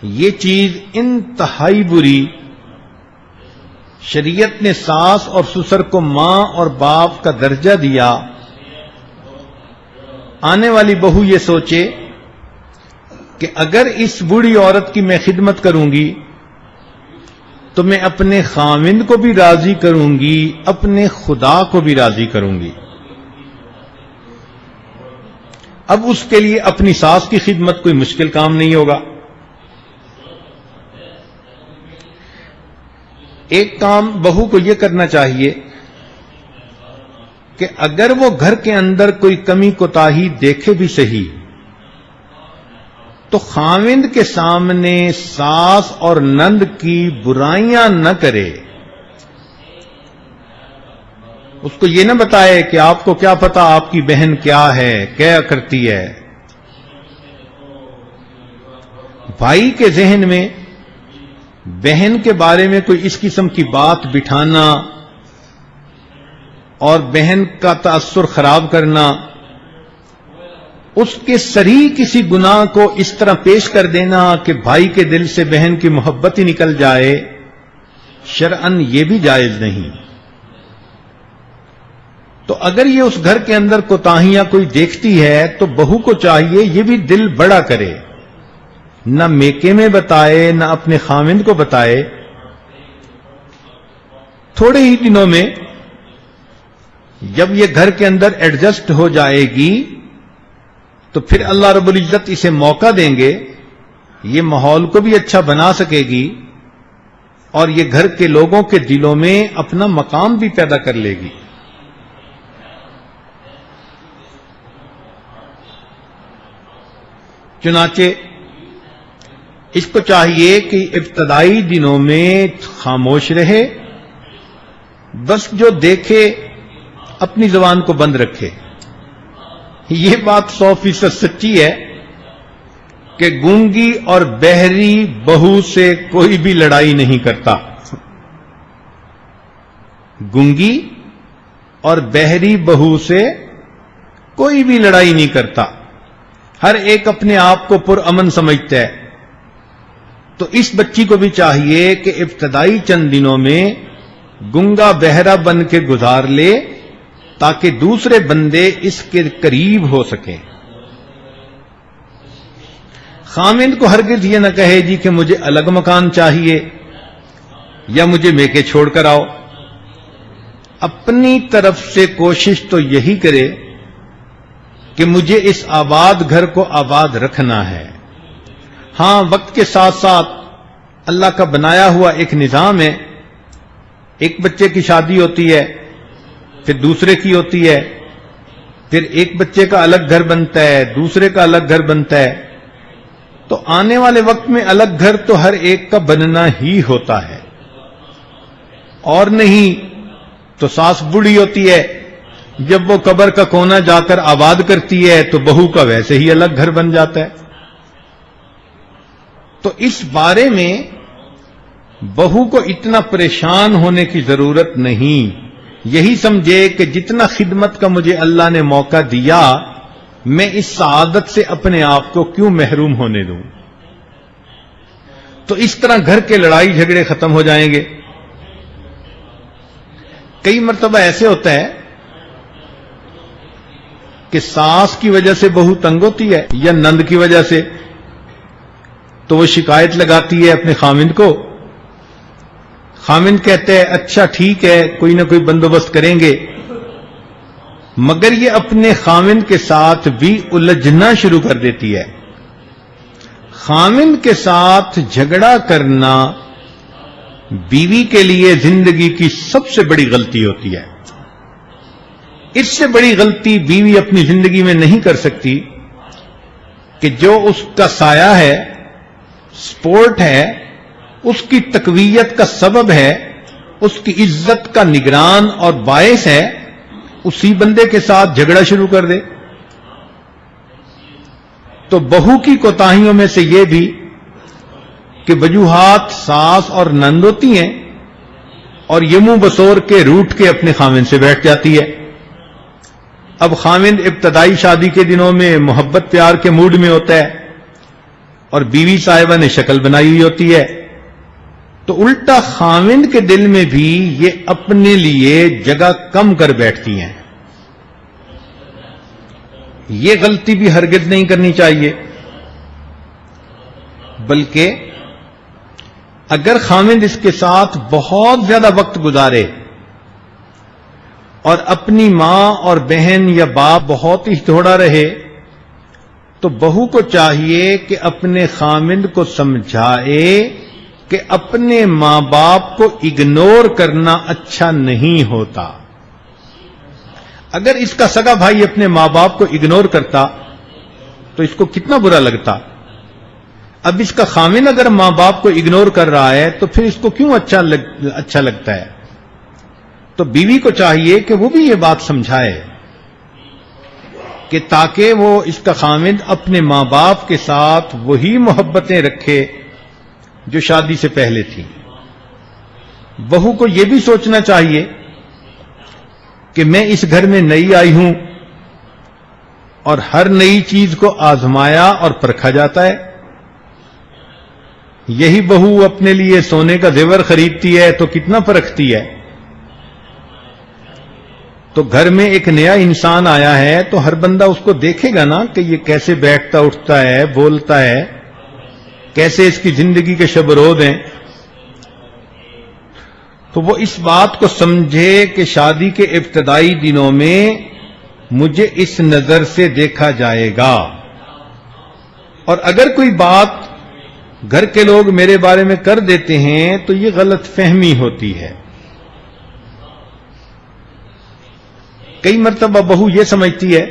یہ چیز انتہائی بری۔ شریعت نے ساس اور سسر کو ماں اور باپ کا درجہ دیا۔ آنے والی بہو یہ سوچے کہ اگر اس بوڑھی عورت کی میں خدمت کروں گی تو میں اپنے خاوند کو بھی راضی کروں گی، اپنے خدا کو بھی راضی کروں گی۔ اب اس کے لیے اپنی ساس کی خدمت کوئی مشکل کام نہیں ہوگا۔ ایک کام بہو کو یہ کرنا چاہیے کہ اگر وہ گھر کے اندر کوئی کمی کوتاہی دیکھے بھی صحیح تو خاوند کے سامنے ساس اور نند کی برائیاں نہ کرے۔ اس کو یہ نہ بتائے کہ آپ کو کیا پتا آپ کی بہن کیا ہے، کیا کرتی ہے۔ بھائی کے ذہن میں بہن کے بارے میں کوئی اس قسم کی بات بٹھانا اور بہن کا تاثر خراب کرنا، اس کے صریح کسی گناہ کو اس طرح پیش کر دینا کہ بھائی کے دل سے بہن کی محبت ہی نکل جائے، شرعاً یہ بھی جائز نہیں۔ تو اگر یہ اس گھر کے اندر کوتاہیاں کوئی دیکھتی ہے تو بہو کو چاہیے یہ بھی دل بڑا کرے، نہ میکے میں بتائے نہ اپنے خاوند کو بتائے۔ تھوڑے ہی دنوں میں جب یہ گھر کے اندر ایڈجسٹ ہو جائے گی تو پھر اللہ رب العزت اسے موقع دیں گے، یہ ماحول کو بھی اچھا بنا سکے گی اور یہ گھر کے لوگوں کے دلوں میں اپنا مقام بھی پیدا کر لے گی۔ چنانچہ اس کو چاہیے کہ ابتدائی دنوں میں خاموش رہے، بس جو دیکھے اپنی زبان کو بند رکھے۔ یہ بات 100% سچی ہے کہ گونگی اور بہری بہو سے کوئی بھی لڑائی نہیں کرتا۔ گونگی اور بہری بہو سے کوئی بھی لڑائی نہیں کرتا، ہر ایک اپنے آپ کو پرامن سمجھتا ہے۔ تو اس بچی کو بھی چاہیے کہ ابتدائی چند دنوں میں گنگا بہرا بن کے گزار لے تاکہ دوسرے بندے اس کے قریب ہو سکیں۔ خاوند کو ہرگز یہ نہ کہے جی کہ مجھے الگ مکان چاہیے یا مجھے میکے چھوڑ کر آؤ۔ اپنی طرف سے کوشش تو یہی کرے کہ مجھے اس آباد گھر کو آباد رکھنا ہے۔ ہاں، وقت کے ساتھ ساتھ اللہ کا بنایا ہوا ایک نظام ہے، ایک بچے کی شادی ہوتی ہے، پھر دوسرے کی ہوتی ہے، پھر ایک بچے کا الگ گھر بنتا ہے، دوسرے کا الگ گھر بنتا ہے، تو آنے والے وقت میں الگ گھر تو ہر ایک کا بننا ہی ہوتا ہے۔ اور نہیں تو ساس بوڑھی ہوتی ہے، جب وہ قبر کا کونا جا کر آباد کرتی ہے تو بہو کا ویسے ہی الگ گھر بن جاتا ہے۔ تو اس بارے میں بہو کو اتنا پریشان ہونے کی ضرورت نہیں، یہی سمجھے کہ جتنا خدمت کا مجھے اللہ نے موقع دیا میں اس سعادت سے اپنے آپ کو کیوں محروم ہونے دوں؟ تو اس طرح گھر کے لڑائی جھگڑے ختم ہو جائیں گے۔ کئی مرتبہ ایسے ہوتا ہے کہ ساس کی وجہ سے بہو تنگ ہوتی ہے یا نند کی وجہ سے، تو وہ شکایت لگاتی ہے اپنے خامند کو۔ خامند کہتے ہیں اچھا ٹھیک ہے، کوئی نہ کوئی بندوبست کریں گے، مگر یہ اپنے خامند کے ساتھ بھی الجھنا شروع کر دیتی ہے۔ خامند کے ساتھ جھگڑا کرنا بیوی کے لیے زندگی کی سب سے بڑی غلطی ہوتی ہے۔ اس سے بڑی غلطی بیوی اپنی زندگی میں نہیں کر سکتی کہ جو اس کا سایہ ہے، سپورٹ ہے، اس کی تقویت کا سبب ہے، اس کی عزت کا نگران اور باعث ہے، اسی بندے کے ساتھ جھگڑا شروع کر دے۔ تو بہو کی کوتاہیوں میں سے یہ بھی کہ وجوہات ساس اور نند ہوتی ہیں اور یہ منہ بسور کے روٹ کے اپنے خامند سے بیٹھ جاتی ہے۔ اب خامند ابتدائی شادی کے دنوں میں محبت پیار کے موڈ میں ہوتا ہے اور بیوی صاحبہ نے شکل بنائی ہوئی ہوتی ہے، تو الٹا خامند کے دل میں بھی یہ اپنے لیے جگہ کم کر بیٹھتی ہیں۔ یہ غلطی بھی ہرگز نہیں کرنی چاہیے، بلکہ اگر خامند اس کے ساتھ بہت زیادہ وقت گزارے اور اپنی ماں اور بہن یا باپ بہت ہی تھوڑا رہے، تو بہو کو چاہیے کہ اپنے خامند کو سمجھائے کہ اپنے ماں باپ کو اگنور کرنا اچھا نہیں ہوتا۔ اگر اس کا سگا بھائی اپنے ماں باپ کو اگنور کرتا تو اس کو کتنا برا لگتا۔ اب اس کا خامند اگر ماں باپ کو اگنور کر رہا ہے تو پھر اس کو کیوں اچھا لگتا ہے؟ تو بیوی کو چاہیے کہ وہ بھی یہ بات سمجھائے کہ تاکہ وہ اس کا خامند اپنے ماں باپ کے ساتھ وہی محبتیں رکھے جو شادی سے پہلے تھی۔ بہو کو یہ بھی سوچنا چاہیے کہ میں اس گھر میں نئی آئی ہوں اور ہر نئی چیز کو آزمایا اور پرکھا جاتا ہے۔ یہی بہو اپنے لیے سونے کا زیور خریدتی ہے تو کتنا پرکھتی ہے۔ تو گھر میں ایک نیا انسان آیا ہے تو ہر بندہ اس کو دیکھے گا نا کہ یہ کیسے بیٹھتا اٹھتا ہے، بولتا ہے، کیسے اس کی زندگی کے شب رود ہیں۔ تو وہ اس بات کو سمجھے کہ شادی کے ابتدائی دنوں میں مجھے اس نظر سے دیکھا جائے گا، اور اگر کوئی بات گھر کے لوگ میرے بارے میں کر دیتے ہیں تو یہ غلط فہمی ہوتی ہے۔ کئی مرتبہ بہو یہ سمجھتی ہے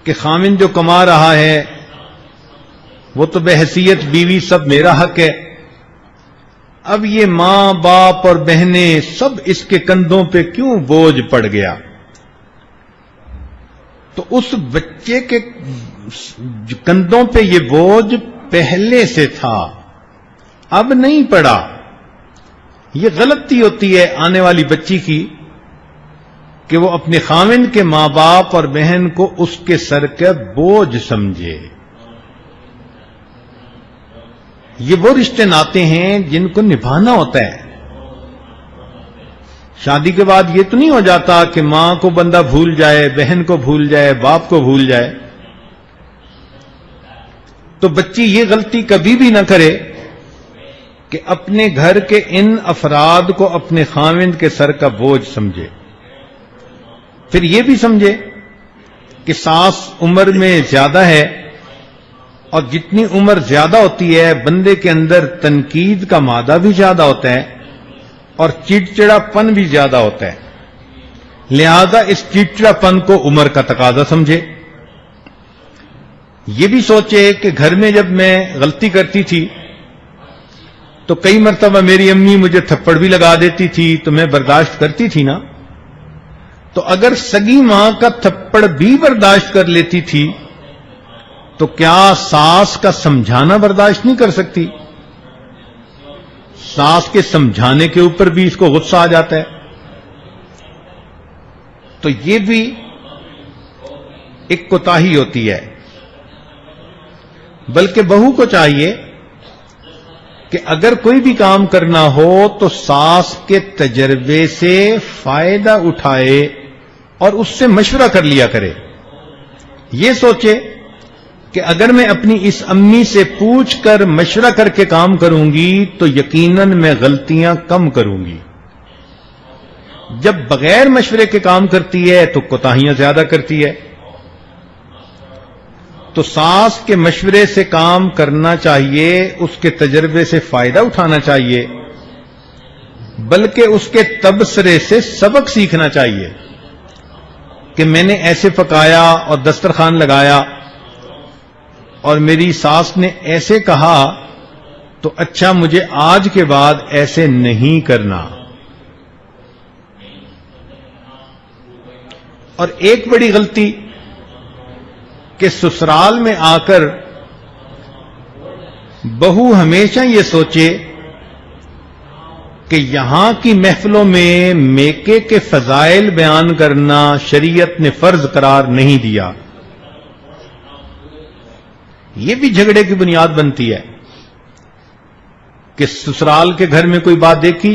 کہ خامند جو کما رہا ہے وہ تو بحیثیت بیوی سب میرا حق ہے، اب یہ ماں باپ اور بہنیں سب اس کے کندھوں پہ کیوں بوجھ پڑ گیا۔ تو اس بچے کے کندھوں پہ یہ بوجھ پہلے سے تھا، اب نہیں پڑا۔ یہ غلطی ہوتی ہے آنے والی بچی کی کہ وہ اپنے خامند کے ماں باپ اور بہن کو اس کے سر کا بوجھ سمجھے۔ یہ وہ رشتے ناتے ہیں جن کو نبھانا ہوتا ہے۔ شادی کے بعد یہ تو نہیں ہو جاتا کہ ماں کو بندہ بھول جائے، بہن کو بھول جائے، باپ کو بھول جائے۔ تو بچی یہ غلطی کبھی بھی نہ کرے کہ اپنے گھر کے ان افراد کو اپنے خامند کے سر کا بوجھ سمجھے۔ پھر یہ بھی سمجھے کہ ساس عمر میں زیادہ ہے، اور جتنی عمر زیادہ ہوتی ہے بندے کے اندر تنقید کا مادہ بھی زیادہ ہوتا ہے اور چڑچڑا پن بھی زیادہ ہوتا ہے، لہذا اس چڑچڑا پن کو عمر کا تقاضا سمجھے۔ یہ بھی سوچے کہ گھر میں جب میں غلطی کرتی تھی تو کئی مرتبہ میری امی مجھے تھپڑ بھی لگا دیتی تھی تو میں برداشت کرتی تھی نا، تو اگر سگی ماں کا تھپڑ بھی برداشت کر لیتی تھی تو کیا ساس کا سمجھانا برداشت نہیں کر سکتی؟ ساس کے سمجھانے کے اوپر بھی اس کو غصہ آ جاتا ہے۔ تو یہ بھی ایک کوتاہی ہوتی ہے، بلکہ بہو کو چاہیے کہ اگر کوئی بھی کام کرنا ہو تو ساس کے تجربے سے فائدہ اٹھائے اور اس سے مشورہ کر لیا کرے. یہ سوچے کہ اگر میں اپنی اس امی سے پوچھ کر مشورہ کر کے کام کروں گی تو یقیناً میں غلطیاں کم کروں گی. جب بغیر مشورے کے کام کرتی ہے تو کوتاہیاں زیادہ کرتی ہے. تو ساس کے مشورے سے کام کرنا چاہیے، اس کے تجربے سے فائدہ اٹھانا چاہیے، بلکہ اس کے تبصرے سے سبق سیکھنا چاہیے کہ میں نے ایسے پکایا اور دسترخوان لگایا اور میری ساس نے ایسے کہا تو اچھا مجھے آج کے بعد ایسے نہیں کرنا. اور ایک بڑی غلطی کہ سسرال میں آ کر بہو ہمیشہ یہ سوچے کہ یہاں کی محفلوں میں میکے کے فضائل بیان کرنا شریعت نے فرض قرار نہیں دیا. یہ بھی جھگڑے کی بنیاد بنتی ہے کہ سسرال کے گھر میں کوئی بات دیکھی،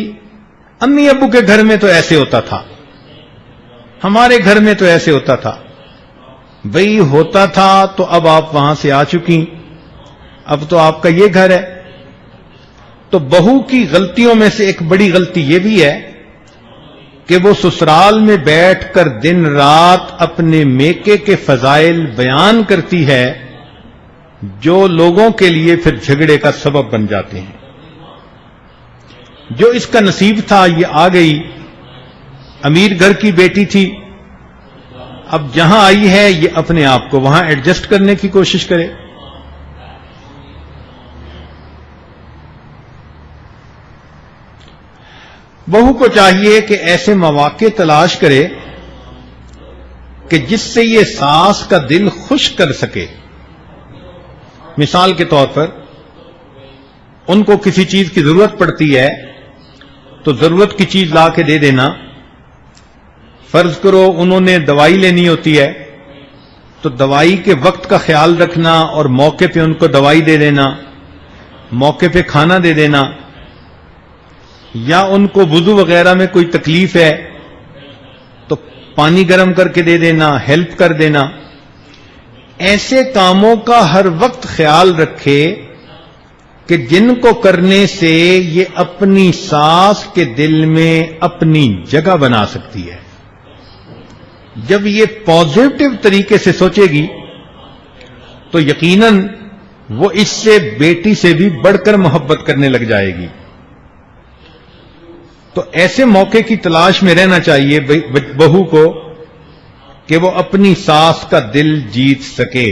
امی ابو کے گھر میں تو ایسے ہوتا تھا، ہمارے گھر میں تو ایسے ہوتا تھا. بھئی ہوتا تھا تو اب آپ وہاں سے آ چکی، اب تو آپ کا یہ گھر ہے. تو بہو کی غلطیوں میں سے ایک بڑی غلطی یہ بھی ہے کہ وہ سسرال میں بیٹھ کر دن رات اپنے میکے کے فضائل بیان کرتی ہے جو لوگوں کے لیے پھر جھگڑے کا سبب بن جاتے ہیں. جو اس کا نصیب تھا یہ آ گئی، امیر گھر کی بیٹی تھی، اب جہاں آئی ہے یہ اپنے آپ کو وہاں ایڈجسٹ کرنے کی کوشش کرے. بہو کو چاہیے کہ ایسے مواقع تلاش کرے کہ جس سے یہ ساس کا دل خوش کر سکے. مثال کے طور پر ان کو کسی چیز کی ضرورت پڑتی ہے تو ضرورت کی چیز لا کے دے دینا. فرض کرو انہوں نے دوائی لینی ہوتی ہے تو دوائی کے وقت کا خیال رکھنا اور موقع پہ ان کو دوائی دے دینا، موقع پہ کھانا دے دینا. یا ان کو وضو وغیرہ میں کوئی تکلیف ہے تو پانی گرم کر کے دے دینا، ہیلپ کر دینا. ایسے کاموں کا ہر وقت خیال رکھے کہ جن کو کرنے سے یہ اپنی ساس کے دل میں اپنی جگہ بنا سکتی ہے. جب یہ پازیٹو طریقے سے سوچے گی تو یقیناً وہ اس سے بیٹی سے بھی بڑھ کر محبت کرنے لگ جائے گی. تو ایسے موقع کی تلاش میں رہنا چاہیے بہو کو کہ وہ اپنی ساس کا دل جیت سکے.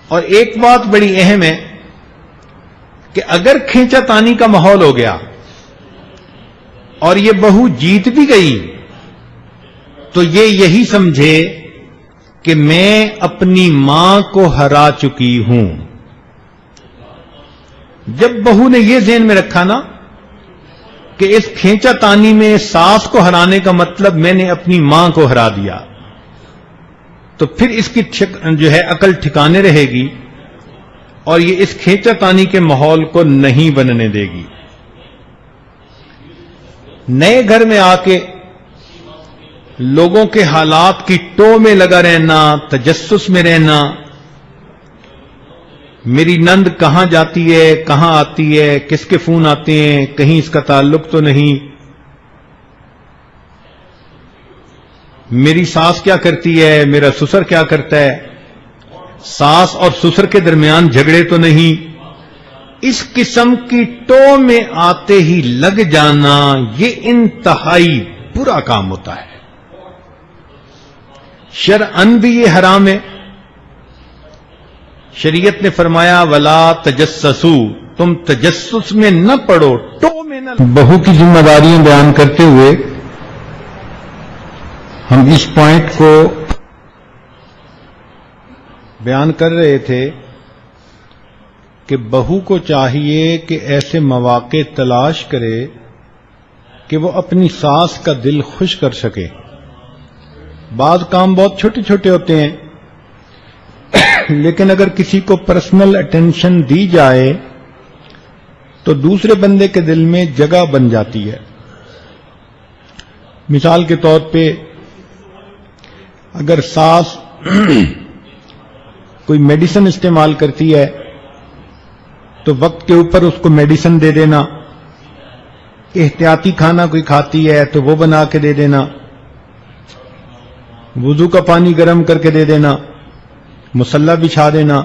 اور ایک بات بڑی اہم ہے کہ اگر کھینچا تانی کا ماحول ہو گیا اور یہ بہو جیت بھی گئی تو یہ یہی سمجھے کہ میں اپنی ماں کو ہرا چکی ہوں. جب بہو نے یہ ذہن میں رکھا نا کہ اس کھینچا تانی میں ساس کو ہرانے کا مطلب میں نے اپنی ماں کو ہرا دیا، تو پھر اس کی جو ہے عقل ٹھکانے رہے گی اور یہ اس کھینچا تانی کے ماحول کو نہیں بننے دے گی. نئے گھر میں آ کے لوگوں کے حالات کی ٹو میں لگا رہنا، تجسس میں رہنا، میری نند کہاں جاتی ہے، کہاں آتی ہے، کس کے فون آتے ہیں، کہیں اس کا تعلق تو نہیں، میری ساس کیا کرتی ہے، میرا سسر کیا کرتا ہے، ساس اور سسر کے درمیان جھگڑے تو نہیں. اس قسم کی ٹو میں آتے ہی لگ جانا یہ انتہائی برا کام ہوتا ہے. شرعن بھی یہ حرام ہے. شریعت نے فرمایا ولا تجسسو، تم تجسس میں نہ پڑو، ٹو میں نہ. بہو کی ذمہ داریاں بیان کرتے ہوئے ہم اس پوائنٹ کو بیان کر رہے تھے کہ بہو کو چاہیے کہ ایسے مواقع تلاش کرے کہ وہ اپنی ساس کا دل خوش کر سکے بعض کام بہت چھوٹے چھوٹے ہوتے ہیں، لیکن اگر کسی کو پرسنل اٹینشن دی جائے تو دوسرے بندے کے دل میں جگہ بن جاتی ہے۔ مثال کے طور پہ اگر ساس کوئی میڈیسن استعمال کرتی ہے تو وقت کے اوپر اس کو میڈیسن دے دینا، احتیاطی کھانا کوئی کھاتی ہے تو وہ بنا کے دے دینا، وضو کا پانی گرم کر کے دے دینا، مصلی بچھا دینا۔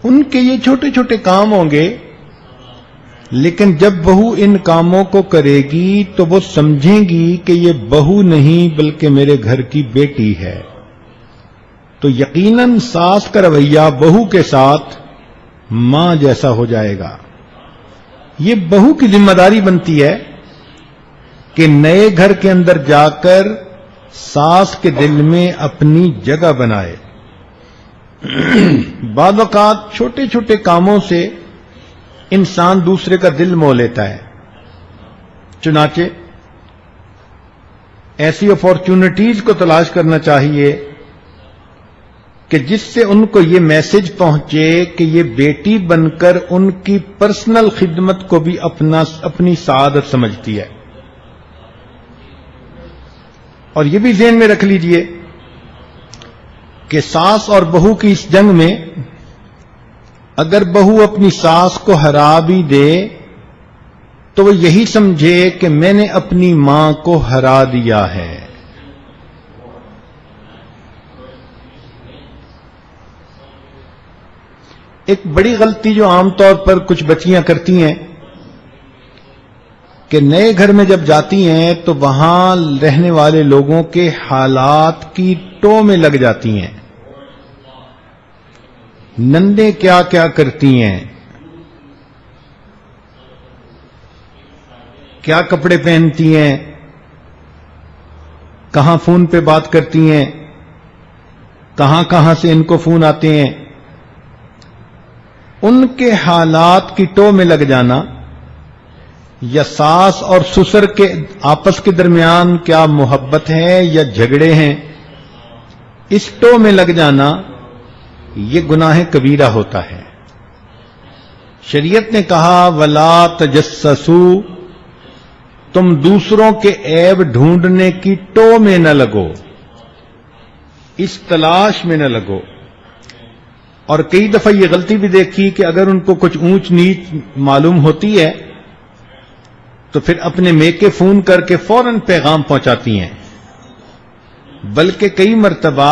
ان کے یہ چھوٹے چھوٹے کام ہوں گے، لیکن جب بہو ان کاموں کو کرے گی تو وہ سمجھیں گی کہ یہ بہو نہیں بلکہ میرے گھر کی بیٹی ہے، تو یقیناً ساس کا رویہ بہو کے ساتھ ماں جیسا ہو جائے گا۔ یہ بہو کی ذمہ داری بنتی ہے کہ نئے گھر کے اندر جا کر ساس کے دل میں اپنی جگہ بنائے۔ بعض اوقات چھوٹے چھوٹے کاموں سے انسان دوسرے کا دل مو لیتا ہے، چنانچہ ایسی اپارچونٹیز کو تلاش کرنا چاہیے کہ جس سے ان کو یہ میسج پہنچے کہ یہ بیٹی بن کر ان کی پرسنل خدمت کو بھی اپنی سعادت سمجھتی ہے۔ اور یہ بھی ذہن میں رکھ لیجئے کہ ساس اور بہو کی اس جنگ میں اگر بہو اپنی ساس کو ہرا بھی دے تو وہ یہی سمجھے کہ میں نے اپنی ماں کو ہرا دیا ہے۔ ایک بڑی غلطی جو عام طور پر کچھ بچیاں کرتی ہیں کہ نئے گھر میں جب جاتی ہیں تو وہاں رہنے والے لوگوں کے حالات کی ٹو میں لگ جاتی ہیں۔ نندیں کیا کیا کرتی ہیں، کیا کپڑے پہنتی ہیں، کہاں فون پہ بات کرتی ہیں، کہاں کہاں سے ان کو فون آتے ہیں، ان کے حالات کی ٹو میں لگ جانا، یا ساس اور سسر کے آپس کے درمیان کیا محبت ہے یا جھگڑے ہیں، اس ٹو میں لگ جانا، یہ گناہ کبیرہ ہوتا ہے۔ شریعت نے کہا وَلَا تَجَسَّسُوا، تم دوسروں کے عیب ڈھونڈنے کی ٹو میں نہ لگو، اس تلاش میں نہ لگو۔ اور کئی دفعہ یہ غلطی بھی دیکھی کہ اگر ان کو کچھ اونچ نیچ معلوم ہوتی ہے تو پھر اپنے میکے فون کر کے فوراً پیغام پہنچاتی ہیں، بلکہ کئی مرتبہ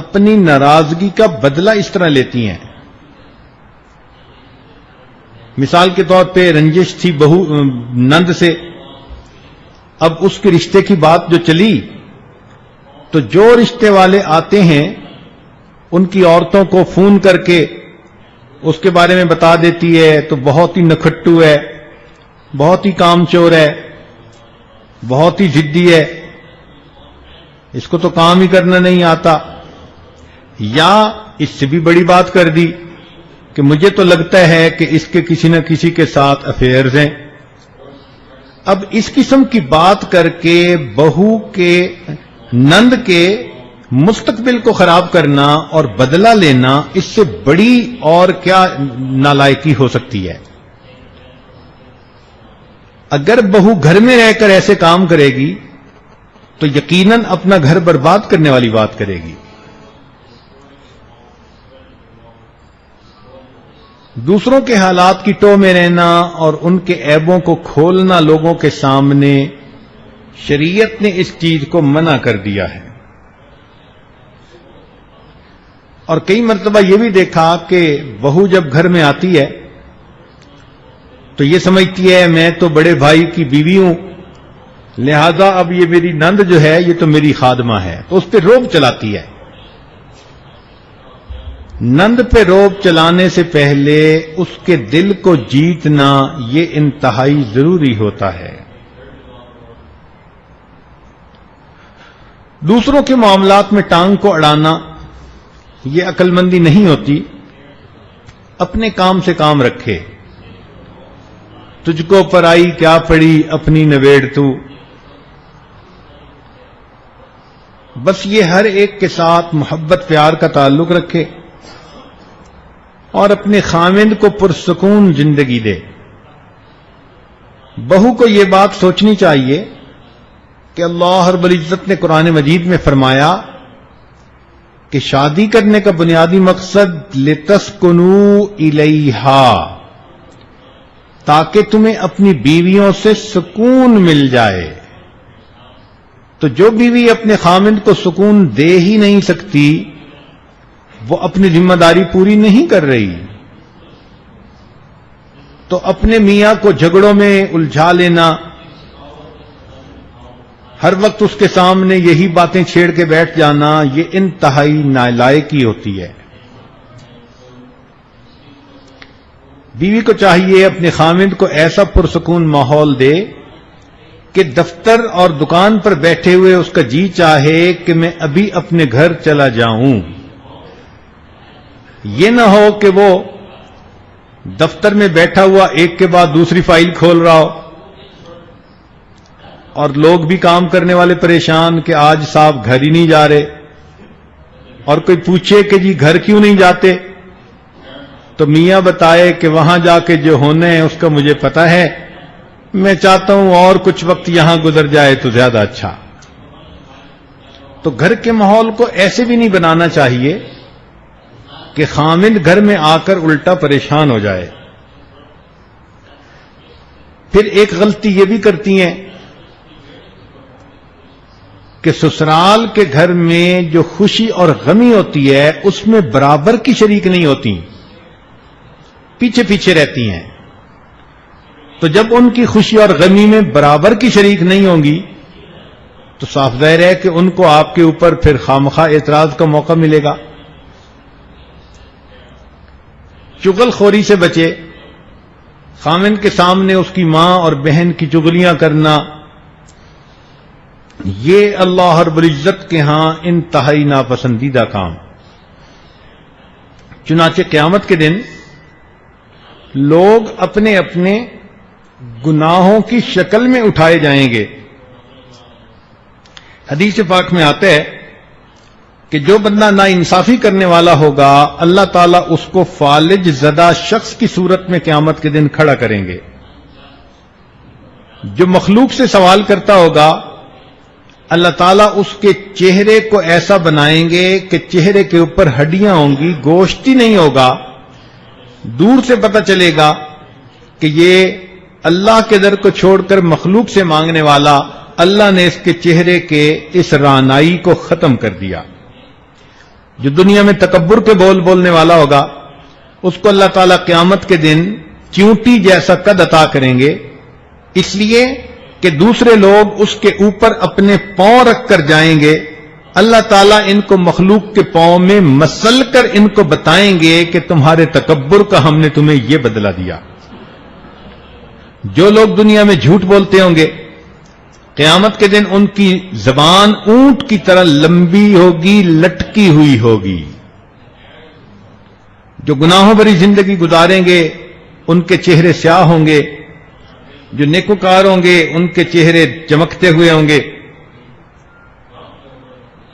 اپنی ناراضگی کا بدلہ اس طرح لیتی ہیں۔ مثال کے طور پہ رنجش تھی نند سے، اب اس کے رشتے کی بات جو چلی تو جو رشتے والے آتے ہیں ان کی عورتوں کو فون کر کے اس کے بارے میں بتا دیتی ہے تو بہت ہی نکھٹو ہے، بہت ہی کام چور ہے، بہت ہی ضدی ہے، اس کو تو کام ہی کرنا نہیں آتا، یا اس سے بھی بڑی بات کر دی کہ مجھے تو لگتا ہے کہ اس کے کسی نہ کسی کے ساتھ افیئرز ہیں۔ اب اس قسم کی بات کر کے بہو کے نند کے مستقبل کو خراب کرنا اور بدلہ لینا، اس سے بڑی اور کیا نالائقی ہو سکتی ہے۔ اگر بہو گھر میں رہ کر ایسے کام کرے گی تو یقیناً اپنا گھر برباد کرنے والی بات کرے گی۔ دوسروں کے حالات کی ٹو میں رہنا اور ان کے عیبوں کو کھولنا لوگوں کے سامنے، شریعت نے اس چیز کو منع کر دیا ہے۔ اور کئی مرتبہ یہ بھی دیکھا کہ بہو جب گھر میں آتی ہے تو یہ سمجھتی ہے میں تو بڑے بھائی کی بیوی ہوں، لہذا اب یہ میری نند جو ہے یہ تو میری خادمہ ہے، تو اس پہ روب چلاتی ہے۔ نند پہ روب چلانے سے پہلے اس کے دل کو جیتنا یہ انتہائی ضروری ہوتا ہے۔ دوسروں کے معاملات میں ٹانگ کو اڑانا یہ عقل مندی نہیں ہوتی، اپنے کام سے کام رکھے۔ تجھ کو پرائی کیا پڑی اپنی نویڑ تو. بس یہ ہر ایک کے ساتھ محبت پیار کا تعلق رکھے اور اپنے خاوند کو پرسکون زندگی دے. بہو کو یہ بات سوچنی چاہیے کہ اللہ رب العزت نے قرآن مجید میں فرمایا کہ شادی کرنے کا بنیادی مقصد لتسکنوا الیہا، تاکہ تمہیں اپنی بیویوں سے سکون مل جائے. تو جو بیوی اپنے خاوند کو سکون دے ہی نہیں سکتی وہ اپنی ذمہ داری پوری نہیں کر رہی. تو اپنے میاں کو جھگڑوں میں الجھا لینا، ہر وقت اس کے سامنے یہی باتیں چھیڑ کے بیٹھ جانا، یہ انتہائی نالائقی ہوتی ہے. بیوی کو چاہیے اپنے خاوند کو ایسا پرسکون ماحول دے کہ دفتر اور دکان پر بیٹھے ہوئے اس کا جی چاہے کہ میں ابھی اپنے گھر چلا جاؤں. یہ نہ ہو کہ وہ دفتر میں بیٹھا ہوا ایک کے بعد دوسری فائل کھول رہا ہو اور لوگ بھی کام کرنے والے پریشان کہ آج صاحب گھر ہی نہیں جا رہے، اور کوئی پوچھے کہ جی گھر کیوں نہیں جاتے تو میاں بتائے کہ وہاں جا کے جو ہونے ہیں اس کا مجھے پتا ہے، میں چاہتا ہوں اور کچھ وقت یہاں گزر جائے تو زیادہ اچھا. تو گھر کے ماحول کو ایسے بھی نہیں بنانا چاہیے کہ خاوند گھر میں آ کر الٹا پریشان ہو جائے. پھر ایک غلطی یہ بھی کرتی ہیں کہ سسرال کے گھر میں جو خوشی اور غمی ہوتی ہے اس میں برابر کی شریک نہیں ہوتی، پیچھے پیچھے رہتی ہیں. تو جب ان کی خوشی اور غمی میں برابر کی شریک نہیں ہوں گی تو صاف ظاہر ہے کہ ان کو آپ کے اوپر پھر خامخواہ اعتراض کا موقع ملے گا. چغل خوری سے بچے. خاوند کے سامنے اس کی ماں اور بہن کی چغلیاں کرنا یہ اللہ رب العزت کے ہاں انتہائی ناپسندیدہ کام. چنانچہ قیامت کے دن لوگ اپنے اپنے گناہوں کی شکل میں اٹھائے جائیں گے. حدیث پاک میں آتا ہے کہ جو بندہ ناانصافی کرنے والا ہوگا اللہ تعالیٰ اس کو فالج زدہ شخص کی صورت میں قیامت کے دن کھڑا کریں گے. جو مخلوق سے سوال کرتا ہوگا اللہ تعالیٰ اس کے چہرے کو ایسا بنائیں گے کہ چہرے کے اوپر ہڈیاں ہوں گی، گوشت ہی نہیں ہوگا. دور سے پتہ چلے گا کہ یہ اللہ کے در کو چھوڑ کر مخلوق سے مانگنے والا، اللہ نے اس کے چہرے کے اس رعنائی کو ختم کر دیا. جو دنیا میں تکبر کے بول بولنے والا ہوگا اس کو اللہ تعالیٰ قیامت کے دن چیونٹی جیسا قد عطا کریں گے، اس لیے کہ دوسرے لوگ اس کے اوپر اپنے پاؤں رکھ کر جائیں گے. اللہ تعالیٰ ان کو مخلوق کے پاؤں میں مسل کر ان کو بتائیں گے کہ تمہارے تکبر کا ہم نے تمہیں یہ بدلہ دیا. جو لوگ دنیا میں جھوٹ بولتے ہوں گے قیامت کے دن ان کی زبان اونٹ کی طرح لمبی ہوگی، لٹکی ہوئی ہوگی. جو گناہوں بھری زندگی گزاریں گے ان کے چہرے سیاہ ہوں گے، جو نیکوکار ہوں گے ان کے چہرے چمکتے ہوئے ہوں گے.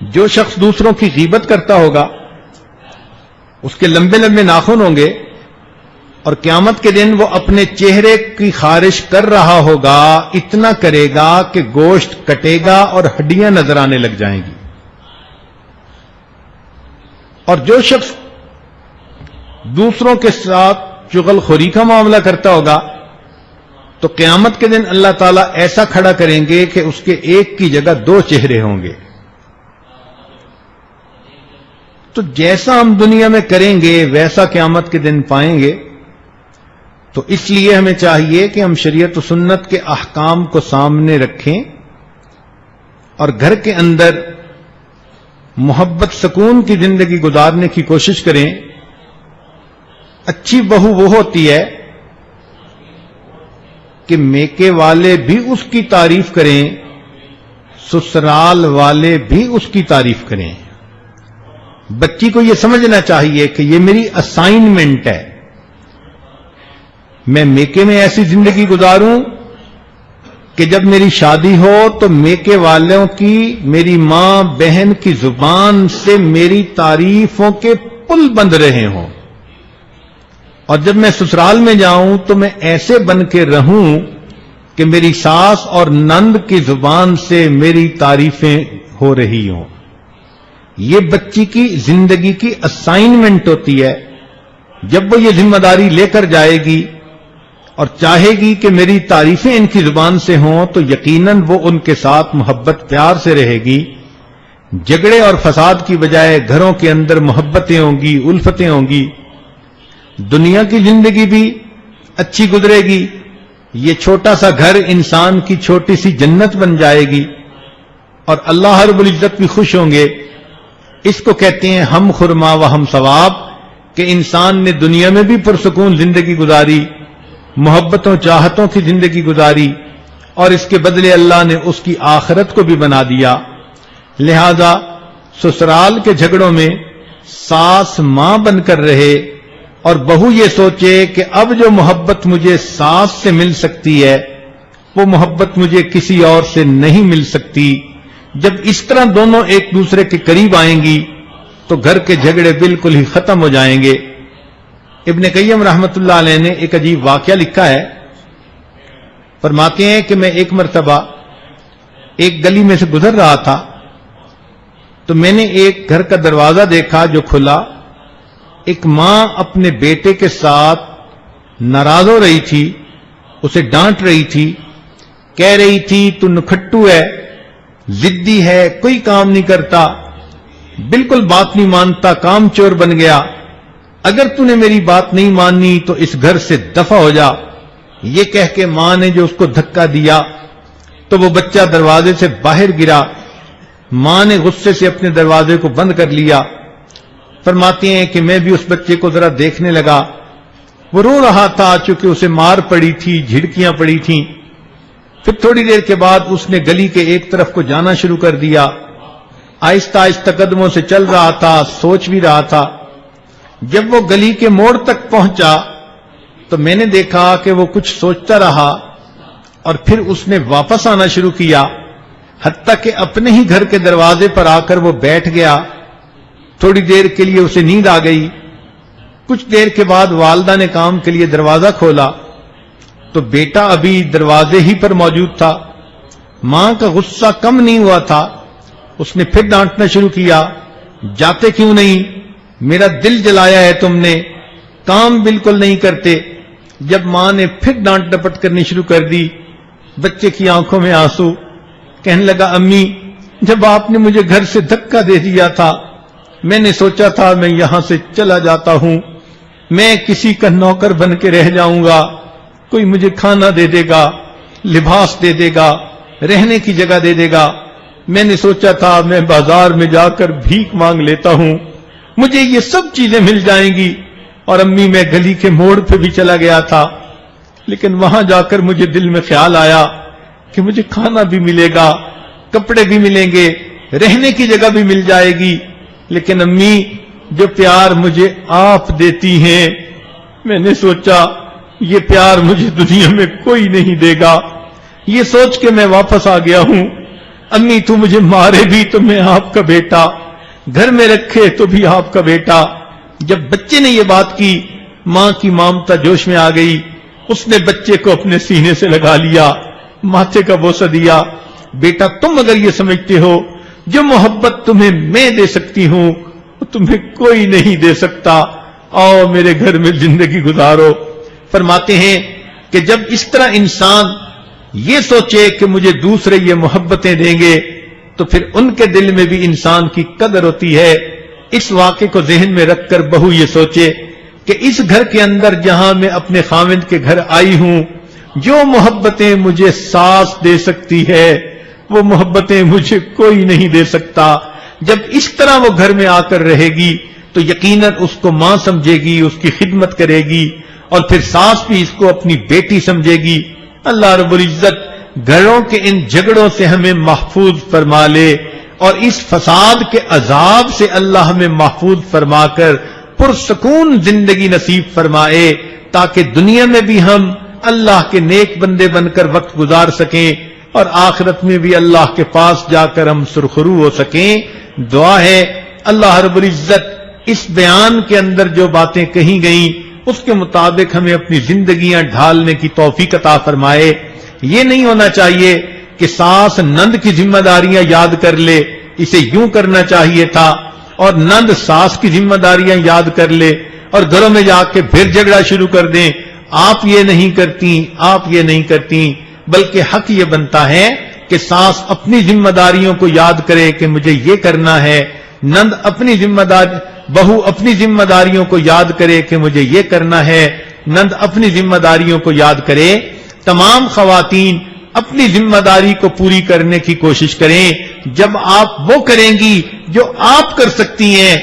جو شخص دوسروں کی غیبت کرتا ہوگا اس کے لمبے لمبے ناخن ہوں گے اور قیامت کے دن وہ اپنے چہرے کی خارش کر رہا ہوگا، اتنا کرے گا کہ گوشت کٹے گا اور ہڈیاں نظر آنے لگ جائیں گی. اور جو شخص دوسروں کے ساتھ چغل خوری کا معاملہ کرتا ہوگا تو قیامت کے دن اللہ تعالیٰ ایسا کھڑا کریں گے کہ اس کے ایک کی جگہ دو چہرے ہوں گے. تو جیسا ہم دنیا میں کریں گے ویسا قیامت کے دن پائیں گے. تو اس لیے ہمیں چاہیے کہ ہم شریعت و سنت کے احکام کو سامنے رکھیں اور گھر کے اندر محبت سکون کی زندگی گزارنے کی کوشش کریں. اچھی بہو وہ ہوتی ہے کہ میکے والے بھی اس کی تعریف کریں، سسرال والے بھی اس کی تعریف کریں. بچی کو یہ سمجھنا چاہیے کہ یہ میری اسائنمنٹ ہے. میں میکے میں ایسی زندگی گزاروں کہ جب میری شادی ہو تو میکے والوں کی، میری ماں بہن کی زبان سے میری تعریفوں کے پل بند رہے ہوں، اور جب میں سسرال میں جاؤں تو میں ایسے بن کے رہوں کہ میری ساس اور نند کی زبان سے میری تعریفیں ہو رہی ہوں۔ یہ بچی کی زندگی کی اسائنمنٹ ہوتی ہے۔ جب وہ یہ ذمہ داری لے کر جائے گی اور چاہے گی کہ میری تعریفیں ان کی زبان سے ہوں، تو یقیناً وہ ان کے ساتھ محبت پیار سے رہے گی۔ جھگڑے اور فساد کی بجائے گھروں کے اندر محبتیں ہوں گی، الفتیں ہوں گی، دنیا کی زندگی بھی اچھی گزرے گی۔ یہ چھوٹا سا گھر انسان کی چھوٹی سی جنت بن جائے گی، اور اللہ رب العزت بھی خوش ہوں گے۔ اس کو کہتے ہیں ہم خرما و ہم ثواب، کہ انسان نے دنیا میں بھی پرسکون زندگی گزاری، محبتوں چاہتوں کی زندگی گزاری، اور اس کے بدلے اللہ نے اس کی آخرت کو بھی بنا دیا۔ لہذا سسرال کے جھگڑوں میں ساس ماں بن کر رہے، اور بہو یہ سوچے کہ اب جو محبت مجھے ساس سے مل سکتی ہے وہ محبت مجھے کسی اور سے نہیں مل سکتی۔ جب اس طرح دونوں ایک دوسرے کے قریب آئیں گی تو گھر کے جھگڑے بالکل ہی ختم ہو جائیں گے۔ ابن قیم رحمت اللہ علیہ نے ایک عجیب واقعہ لکھا ہے۔ فرماتے ہیں کہ میں ایک مرتبہ ایک گلی میں سے گزر رہا تھا تو میں نے ایک گھر کا دروازہ دیکھا جو کھلا۔ ایک ماں اپنے بیٹے کے ساتھ ناراض ہو رہی تھی، اسے ڈانٹ رہی تھی، کہہ رہی تھی تو نکھٹو ہے، ضدی ہے، کوئی کام نہیں کرتا، بالکل بات نہیں مانتا، کام چور بن گیا، اگر تو نے میری بات نہیں مانی تو اس گھر سے دفع ہو جا۔ یہ کہہ کے ماں نے جو اس کو دھکا دیا تو وہ بچہ دروازے سے باہر گرا۔ ماں نے غصے سے اپنے دروازے کو بند کر لیا۔ فرماتے ہیں کہ میں بھی اس بچے کو ذرا دیکھنے لگا، وہ رو رہا تھا چونکہ اسے مار پڑی تھی، جھڑکیاں پڑی تھیں۔ پھر تھوڑی دیر کے بعد اس نے گلی کے ایک طرف کو جانا شروع کر دیا، آہستہ آہستہ قدموں سے چل رہا تھا، سوچ بھی رہا تھا۔ جب وہ گلی کے موڑ تک پہنچا تو میں نے دیکھا کہ وہ کچھ سوچتا رہا، اور پھر اس نے واپس آنا شروع کیا، حتیٰ کہ اپنے ہی گھر کے دروازے پر آ کر وہ بیٹھ گیا۔ تھوڑی دیر کے لیے اسے نیند آ گئی۔ کچھ دیر کے بعد والدہ نے کام کے لیے دروازہ کھولا تو بیٹا ابھی دروازے ہی پر موجود تھا۔ ماں کا غصہ کم نہیں ہوا تھا، اس نے پھر ڈانٹنا شروع کیا، جاتے کیوں نہیں، میرا دل جلایا ہے تم نے، کام بالکل نہیں کرتے۔ جب ماں نے پھر ڈانٹ ڈپٹ کرنی شروع کر دی، بچے کی آنکھوں میں آنسو، کہنے لگا امی جب آپ نے مجھے گھر سے دھکا دے دیا تھا میں نے سوچا تھا میں یہاں سے چلا جاتا ہوں، میں کسی کا نوکر بن کے رہ جاؤں گا، کوئی مجھے کھانا دے دے گا، لباس دے دے گا، رہنے کی جگہ دے دے گا۔ میں نے سوچا تھا میں بازار میں جا کر بھیک مانگ لیتا ہوں، مجھے یہ سب چیزیں مل جائیں گی۔ اور امی میں گلی کے موڑ پہ بھی چلا گیا تھا، لیکن وہاں جا کر مجھے دل میں خیال آیا کہ مجھے کھانا بھی ملے گا، کپڑے بھی ملیں گے، رہنے کی جگہ بھی مل جائے گی، لیکن امی جو پیار مجھے آپ دیتی ہیں، میں نے سوچا یہ پیار مجھے دنیا میں کوئی نہیں دے گا۔ یہ سوچ کے میں واپس آ گیا ہوں۔ امی تو مجھے مارے بھی تو میں آپ کا بیٹا، گھر میں رکھے تو بھی آپ کا بیٹا۔ جب بچے نے یہ بات کی، ماں کی ممتا جوش میں آ گئی، اس نے بچے کو اپنے سینے سے لگا لیا، ماتھے کا بوسہ دیا، بیٹا تم اگر یہ سمجھتے ہو جو محبت تمہیں میں دے سکتی ہوں وہ تمہیں کوئی نہیں دے سکتا، آؤ میرے گھر میں زندگی گزارو۔ فرماتے ہیں کہ جب اس طرح انسان یہ سوچے کہ مجھے دوسرے یہ محبتیں دیں گے تو پھر ان کے دل میں بھی انسان کی قدر ہوتی ہے۔ اس واقعے کو ذہن میں رکھ کر بہو یہ سوچے کہ اس گھر کے اندر جہاں میں اپنے خاوند کے گھر آئی ہوں، جو محبتیں مجھے ساس دے سکتی ہے وہ محبتیں مجھے کوئی نہیں دے سکتا۔ جب اس طرح وہ گھر میں آ کر رہے گی تو یقیناً اس کو ماں سمجھے گی، اس کی خدمت کرے گی، اور پھر ساس بھی اس کو اپنی بیٹی سمجھے گی۔ اللہ رب العزت گھروں کے ان جھگڑوں سے ہمیں محفوظ فرما لے، اور اس فساد کے عذاب سے اللہ ہمیں محفوظ فرما کر پرسکون زندگی نصیب فرمائے، تاکہ دنیا میں بھی ہم اللہ کے نیک بندے بن کر وقت گزار سکیں اور آخرت میں بھی اللہ کے پاس جا کر ہم سرخرو ہو سکیں۔ دعا ہے اللہ رب العزت اس بیان کے اندر جو باتیں کہی گئیں اس کے مطابق ہمیں اپنی زندگیاں ڈھالنے کی توفیق عطا فرمائے۔ یہ نہیں ہونا چاہیے کہ ساس نند کی ذمہ داریاں یاد کر لے، اسے یوں کرنا چاہیے تھا، اور نند ساس کی ذمہ داریاں یاد کر لے اور گھروں میں جا کے پھر جھگڑا شروع کر دیں، آپ یہ نہیں کرتی، آپ یہ نہیں کرتی، بلکہ حق یہ بنتا ہے کہ ساس اپنی ذمہ داریوں کو یاد کرے کہ مجھے یہ کرنا ہے، نند اپنی بہو اپنی ذمہ داریوں کو یاد کرے کہ مجھے یہ کرنا ہے، نند اپنی ذمہ داریوں کو یاد کرے۔ تمام خواتین اپنی ذمہ داری کو پوری کرنے کی کوشش کریں۔ جب آپ وہ کریں گی جو آپ کر سکتی ہیں،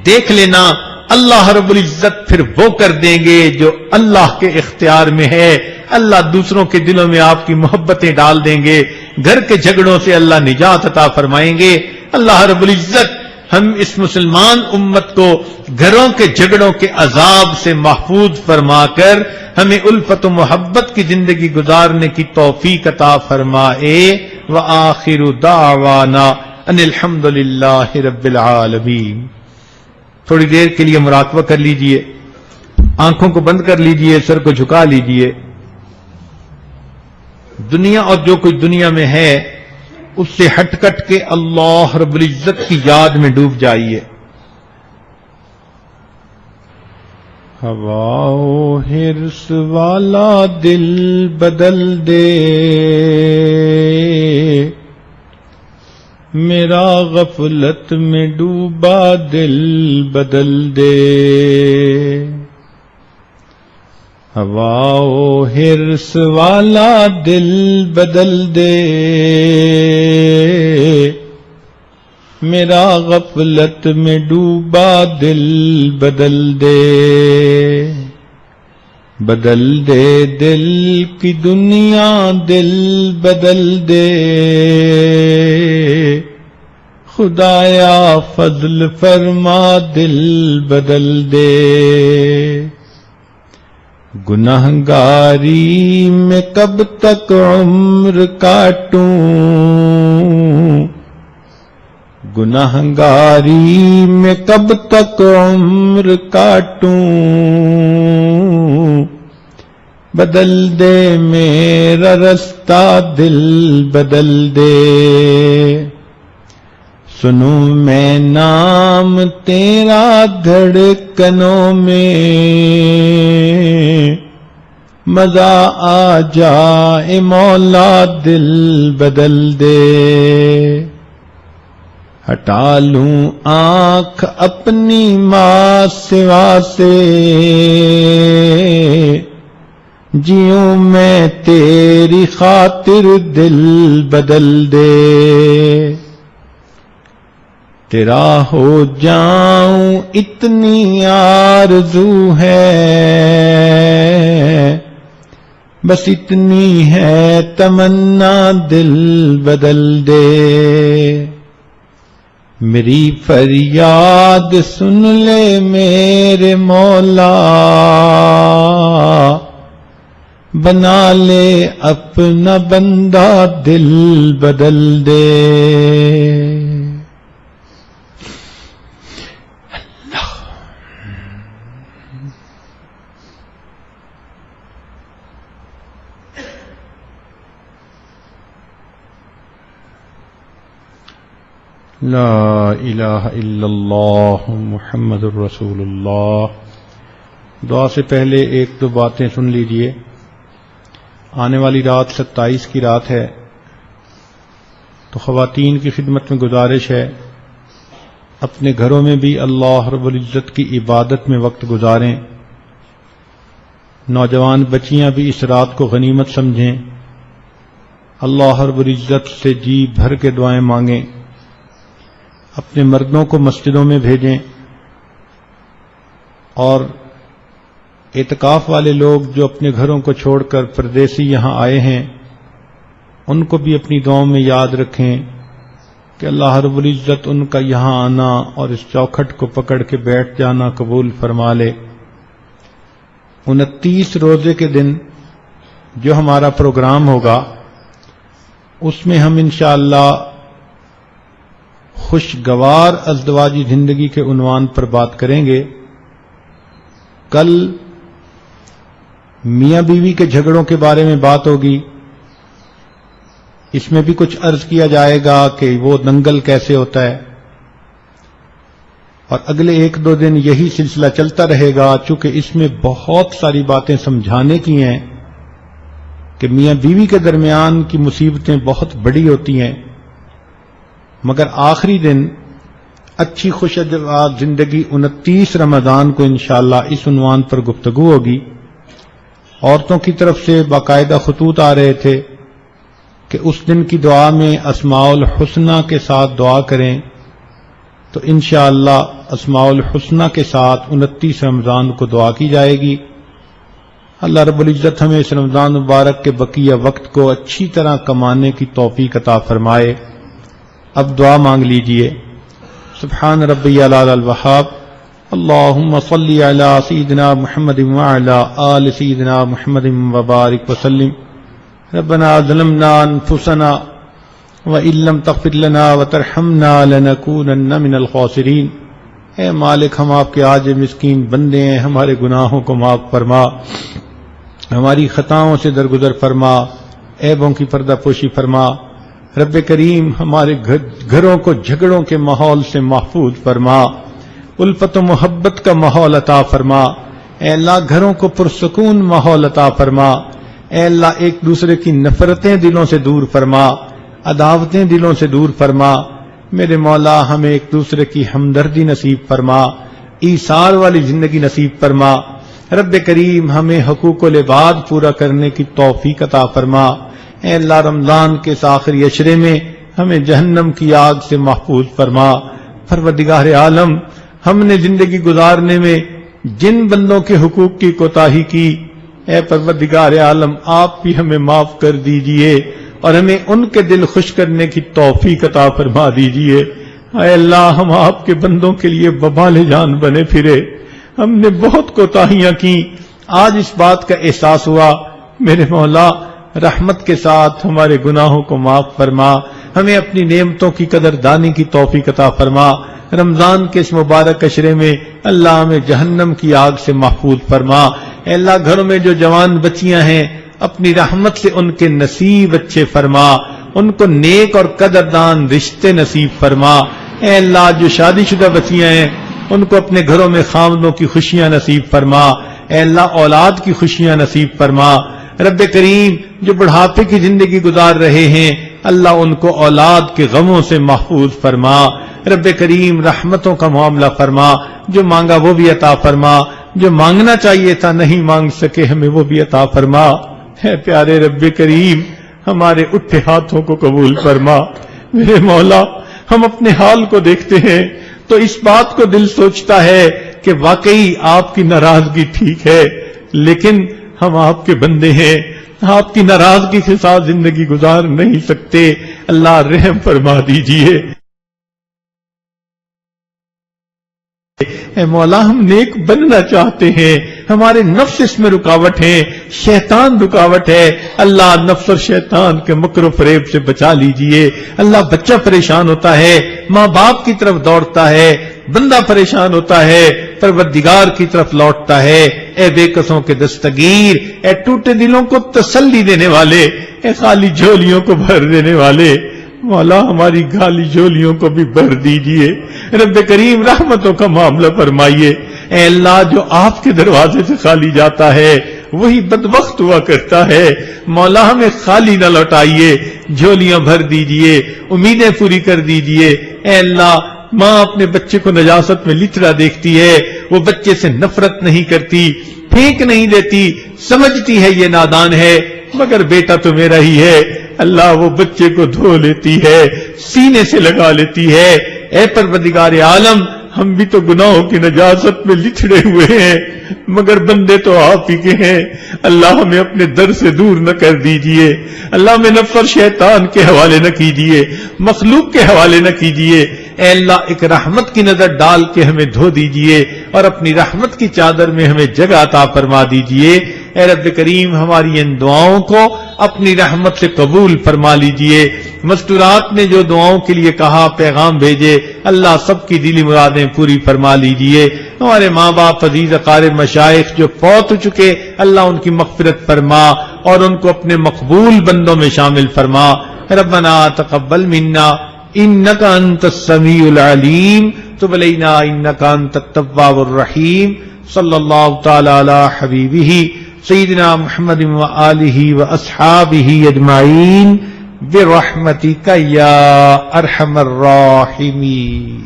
دیکھ لینا اللہ رب العزت پھر وہ کر دیں گے جو اللہ کے اختیار میں ہے۔ اللہ دوسروں کے دلوں میں آپ کی محبتیں ڈال دیں گے، گھر کے جھگڑوں سے اللہ نجات عطا فرمائیں گے۔ اللہ رب العزت ہم اس مسلمان امت کو گھروں کے جھگڑوں کے عذاب سے محفوظ فرما کر ہمیں الفت و محبت کی زندگی گزارنے کی توفیق عطا فرمائے۔ وآخر دعوانا ان الحمد للہ رب العالمین۔ تھوڑی دیر کے لیے مراقبہ کر لیجئے، آنکھوں کو بند کر لیجئے، سر کو جھکا لیجئے۔ دنیا اور جو کچھ دنیا میں ہے اس سے ہٹ کٹ کے اللہ رب العزت کی یاد میں ڈوب جائیے۔ ہوا و حرص والا دل بدل دے، میرا غفلت میں ڈوبا دل بدل دے۔ ہوا و حرص والا دل بدل دے، میرا غفلت میں ڈوبا دل بدل دے۔ بدل دے دل کی دنیا، دل بدل دے، خدایا فضل فرما دل بدل دے۔ گنہگاری میں کب تک عمر کاٹوں، گنہگاری میں کب تک عمر کاٹوں، بدل دے میرا رستہ دل بدل دے۔ سنوں میں نام تیرا دھڑکنوں میں، مزہ آ جائے مولا دل بدل دے۔ ہٹا لوں آنکھ اپنی ماں سوا سے، جیوں میں تیری خاطر دل بدل دے۔ تیرا ہو جاؤں اتنی آرزو ہے، بس اتنی ہے تمنا دل بدل دے۔ میری فریاد سن لے میرے مولا، بنا لے اپنا بندہ دل بدل دے۔ لا الہ الا اللہ محمد الرسول اللہ۔ دعا سے پہلے ایک دو باتیں سن لیجئے۔ آنے والی رات 27 کی رات ہے، تو خواتین کی خدمت میں گزارش ہے اپنے گھروں میں بھی اللہ رب العزت کی عبادت میں وقت گزاریں۔ نوجوان بچیاں بھی اس رات کو غنیمت سمجھیں، اللہ رب العزت سے جی بھر کے دعائیں مانگیں۔ اپنے مردوں کو مسجدوں میں بھیجیں، اور اعتکاف والے لوگ جو اپنے گھروں کو چھوڑ کر پردیسی یہاں آئے ہیں ان کو بھی اپنی دعاؤں میں یاد رکھیں کہ اللہ رب العزت ان کا یہاں آنا اور اس چوکھٹ کو پکڑ کے بیٹھ جانا قبول فرما لے۔ 29 روزے کے دن جو ہمارا پروگرام ہوگا اس میں ہم انشاءاللہ خوشگوار ازدواجی زندگی کے عنوان پر بات کریں گے۔ کل میاں بیوی کے جھگڑوں کے بارے میں بات ہوگی، اس میں بھی کچھ عرض کیا جائے گا کہ وہ دنگل کیسے ہوتا ہے، اور اگلے 1-2 دن یہی سلسلہ چلتا رہے گا، چونکہ اس میں بہت ساری باتیں سمجھانے کی ہیں کہ میاں بیوی کے درمیان کی مصیبتیں بہت بڑی ہوتی ہیں، مگر آخری دن اچھی خوشگوار زندگی 29 رمضان کو انشاءاللہ اس عنوان پر گفتگو ہوگی۔ عورتوں کی طرف سے باقاعدہ خطوط آ رہے تھے کہ اس دن کی دعا میں اسماء الحسنہ کے ساتھ دعا کریں، تو انشاءاللہ اسماء الحسنہ کے ساتھ 29 رمضان کو دعا کی جائے گی۔ اللہ رب العزت ہمیں اس رمضان مبارک کے بقیہ وقت کو اچھی طرح کمانے کی توفیق عطا فرمائے۔ اب دعا مانگ لیجئے۔ سبحان ربی الاعلی الوہاب، اللہم صلی علی سیدنا محمد وعلی آل سیدنا محمد وبارک وسلم۔ ربنا ظلمنا انفسنا وان لم تغفر لنا وترحمنا لنکونن من الخاسرین۔ اے مالک، ہم آپ کے عاجز مسکین بندے ہیں، ہمارے گناہوں کو معاف فرما، ہماری خطاؤں سے درگزر فرما، عیبوں کی پردہ پوشی فرما۔ رب کریم، ہمارے گھروں کو جھگڑوں کے ماحول سے محفوظ فرما، الفت و محبت کا ماحول عطا فرما۔ اے اللہ، گھروں کو پرسکون ماحول عطا فرما۔ اے اللہ، ایک دوسرے کی نفرتیں دلوں سے دور فرما، عداوتیں دلوں سے دور فرما۔ میرے مولا، ہمیں ایک دوسرے کی ہمدردی نصیب فرما، ایثار والی زندگی نصیب فرما۔ رب کریم، ہمیں حقوق العباد پورا کرنے کی توفیق عطا فرما۔ اے اللہ، رمضان کے اس آخری عشرے میں ہمیں جہنم کی آگ سے محفوظ فرما۔ پروردگار عالم، ہم نے زندگی گزارنے میں جن بندوں کے حقوق کی کوتاہی کی، اے پروردگار عالم، آپ بھی ہمیں معاف کر دیجئے اور ہمیں ان کے دل خوش کرنے کی توفیق عطا فرما دیجئے۔ اے اللہ، ہم آپ کے بندوں کے لیے وبال جان بنے پھرے، ہم نے بہت کوتاہیاں کی، آج اس بات کا احساس ہوا۔ میرے مولا، رحمت کے ساتھ ہمارے گناہوں کو معاف فرما، ہمیں اپنی نعمتوں کی قدر دانی کی توفیق عطا فرما۔ رمضان کے اس مبارک عشرے میں اللہ ہمیں جہنم کی آگ سے محفوظ فرما۔ اے اللہ، گھروں میں جو جوان بچیاں ہیں، اپنی رحمت سے ان کے نصیب اچھے فرما، ان کو نیک اور قدردان رشتے نصیب فرما۔ اے اللہ، جو شادی شدہ بچیاں ہیں، ان کو اپنے گھروں میں خاوندوں کی خوشیاں نصیب فرما۔ اے اللہ، اولاد کی خوشیاں نصیب فرما۔ رب کریم، جو بڑھاپے کی زندگی گزار رہے ہیں، اللہ ان کو اولاد کے غموں سے محفوظ فرما۔ رب کریم، رحمتوں کا معاملہ فرما، جو مانگا وہ بھی عطا فرما، جو مانگنا چاہیے تھا نہیں مانگ سکے ہمیں وہ بھی عطا فرما۔ اے پیارے رب کریم، ہمارے اٹھے ہاتھوں کو قبول فرما۔ میرے مولا، ہم اپنے حال کو دیکھتے ہیں تو اس بات کو دل سوچتا ہے کہ واقعی آپ کی ناراضگی ٹھیک ہے، لیکن ہم آپ کے بندے ہیں، آپ کی ناراضگی کے ساتھ زندگی گزار نہیں سکتے۔ اللہ، رحم فرما دیجئے۔ اے مولا، ہم نیک بننا چاہتے ہیں، ہمارے نفس اس میں رکاوٹ ہے، شیطان رکاوٹ ہے۔ اللہ، نفس اور شیطان کے مکر و فریب سے بچا لیجئے۔ اللہ، بچہ پریشان ہوتا ہے، ماں باپ کی طرف دوڑتا ہے، بندہ پریشان ہوتا ہے، پروردگار کی طرف لوٹتا ہے۔ اے بے کسوں کے دستگیر، اے ٹوٹے دلوں کو تسلی دینے والے، اے خالی جھولیوں کو بھر دینے والے، مولا ہماری خالی جھولیوں کو بھی بھر دیجئے۔ رب کریم، رحمتوں کا معاملہ فرمائیے۔ اے اللہ، جو آپ کے دروازے سے خالی جاتا ہے وہی بدبخت ہوا کرتا ہے۔ مولا، ہمیں خالی نہ لوٹائیے، جھولیاں بھر دیجئے، امیدیں پوری کر دیجئے۔ اے اللہ، ماں اپنے بچے کو نجاست میں لچڑا دیکھتی ہے، وہ بچے سے نفرت نہیں کرتی، پھینک نہیں دیتی، سمجھتی ہے یہ نادان ہے، مگر بیٹا تو میرا ہی ہے۔ اللہ، وہ بچے کو دھو لیتی ہے، سینے سے لگا لیتی ہے۔ اے پروردگار عالم، ہم بھی تو گناہوں کی نجاست میں لچڑے ہوئے ہیں، مگر بندے تو آپ ہی کے ہیں. اللہ ہمیں اپنے در سے دور نہ کر دیجئے. اللہ ہمیں نفس اور شیطان کے حوالے نہ کیجئے, مخلوق کے حوالے نہ کیجئے. اے اللہ ایک رحمت کی نظر ڈال کے ہمیں دھو دیجئے اور اپنی رحمت کی چادر میں ہمیں جگہ عطا فرما دیجئے. اے رب کریم ہماری ان دعاؤں کو اپنی رحمت سے قبول فرما لیجئے. مستورات نے جو دعاؤں کے لیے کہا, پیغام بھیجے, اللہ سب کی دلی مرادیں پوری فرما لیجئے. ہمارے ماں باپ, عزیز اقارب, مشائخ جو فوت ہو چکے, اللہ ان کی مغفرت فرما اور ان کو اپنے مقبول بندوں میں شامل فرما. ربنا تقبل منا انك انت السميع العليم تب علينا انك انت التواب الرحيم. صلی اللہ تعالی علی حبیبہ سیدنا محمد وآلہ واصحابہ اجمعین برحمتک یا ارحم الراحمین.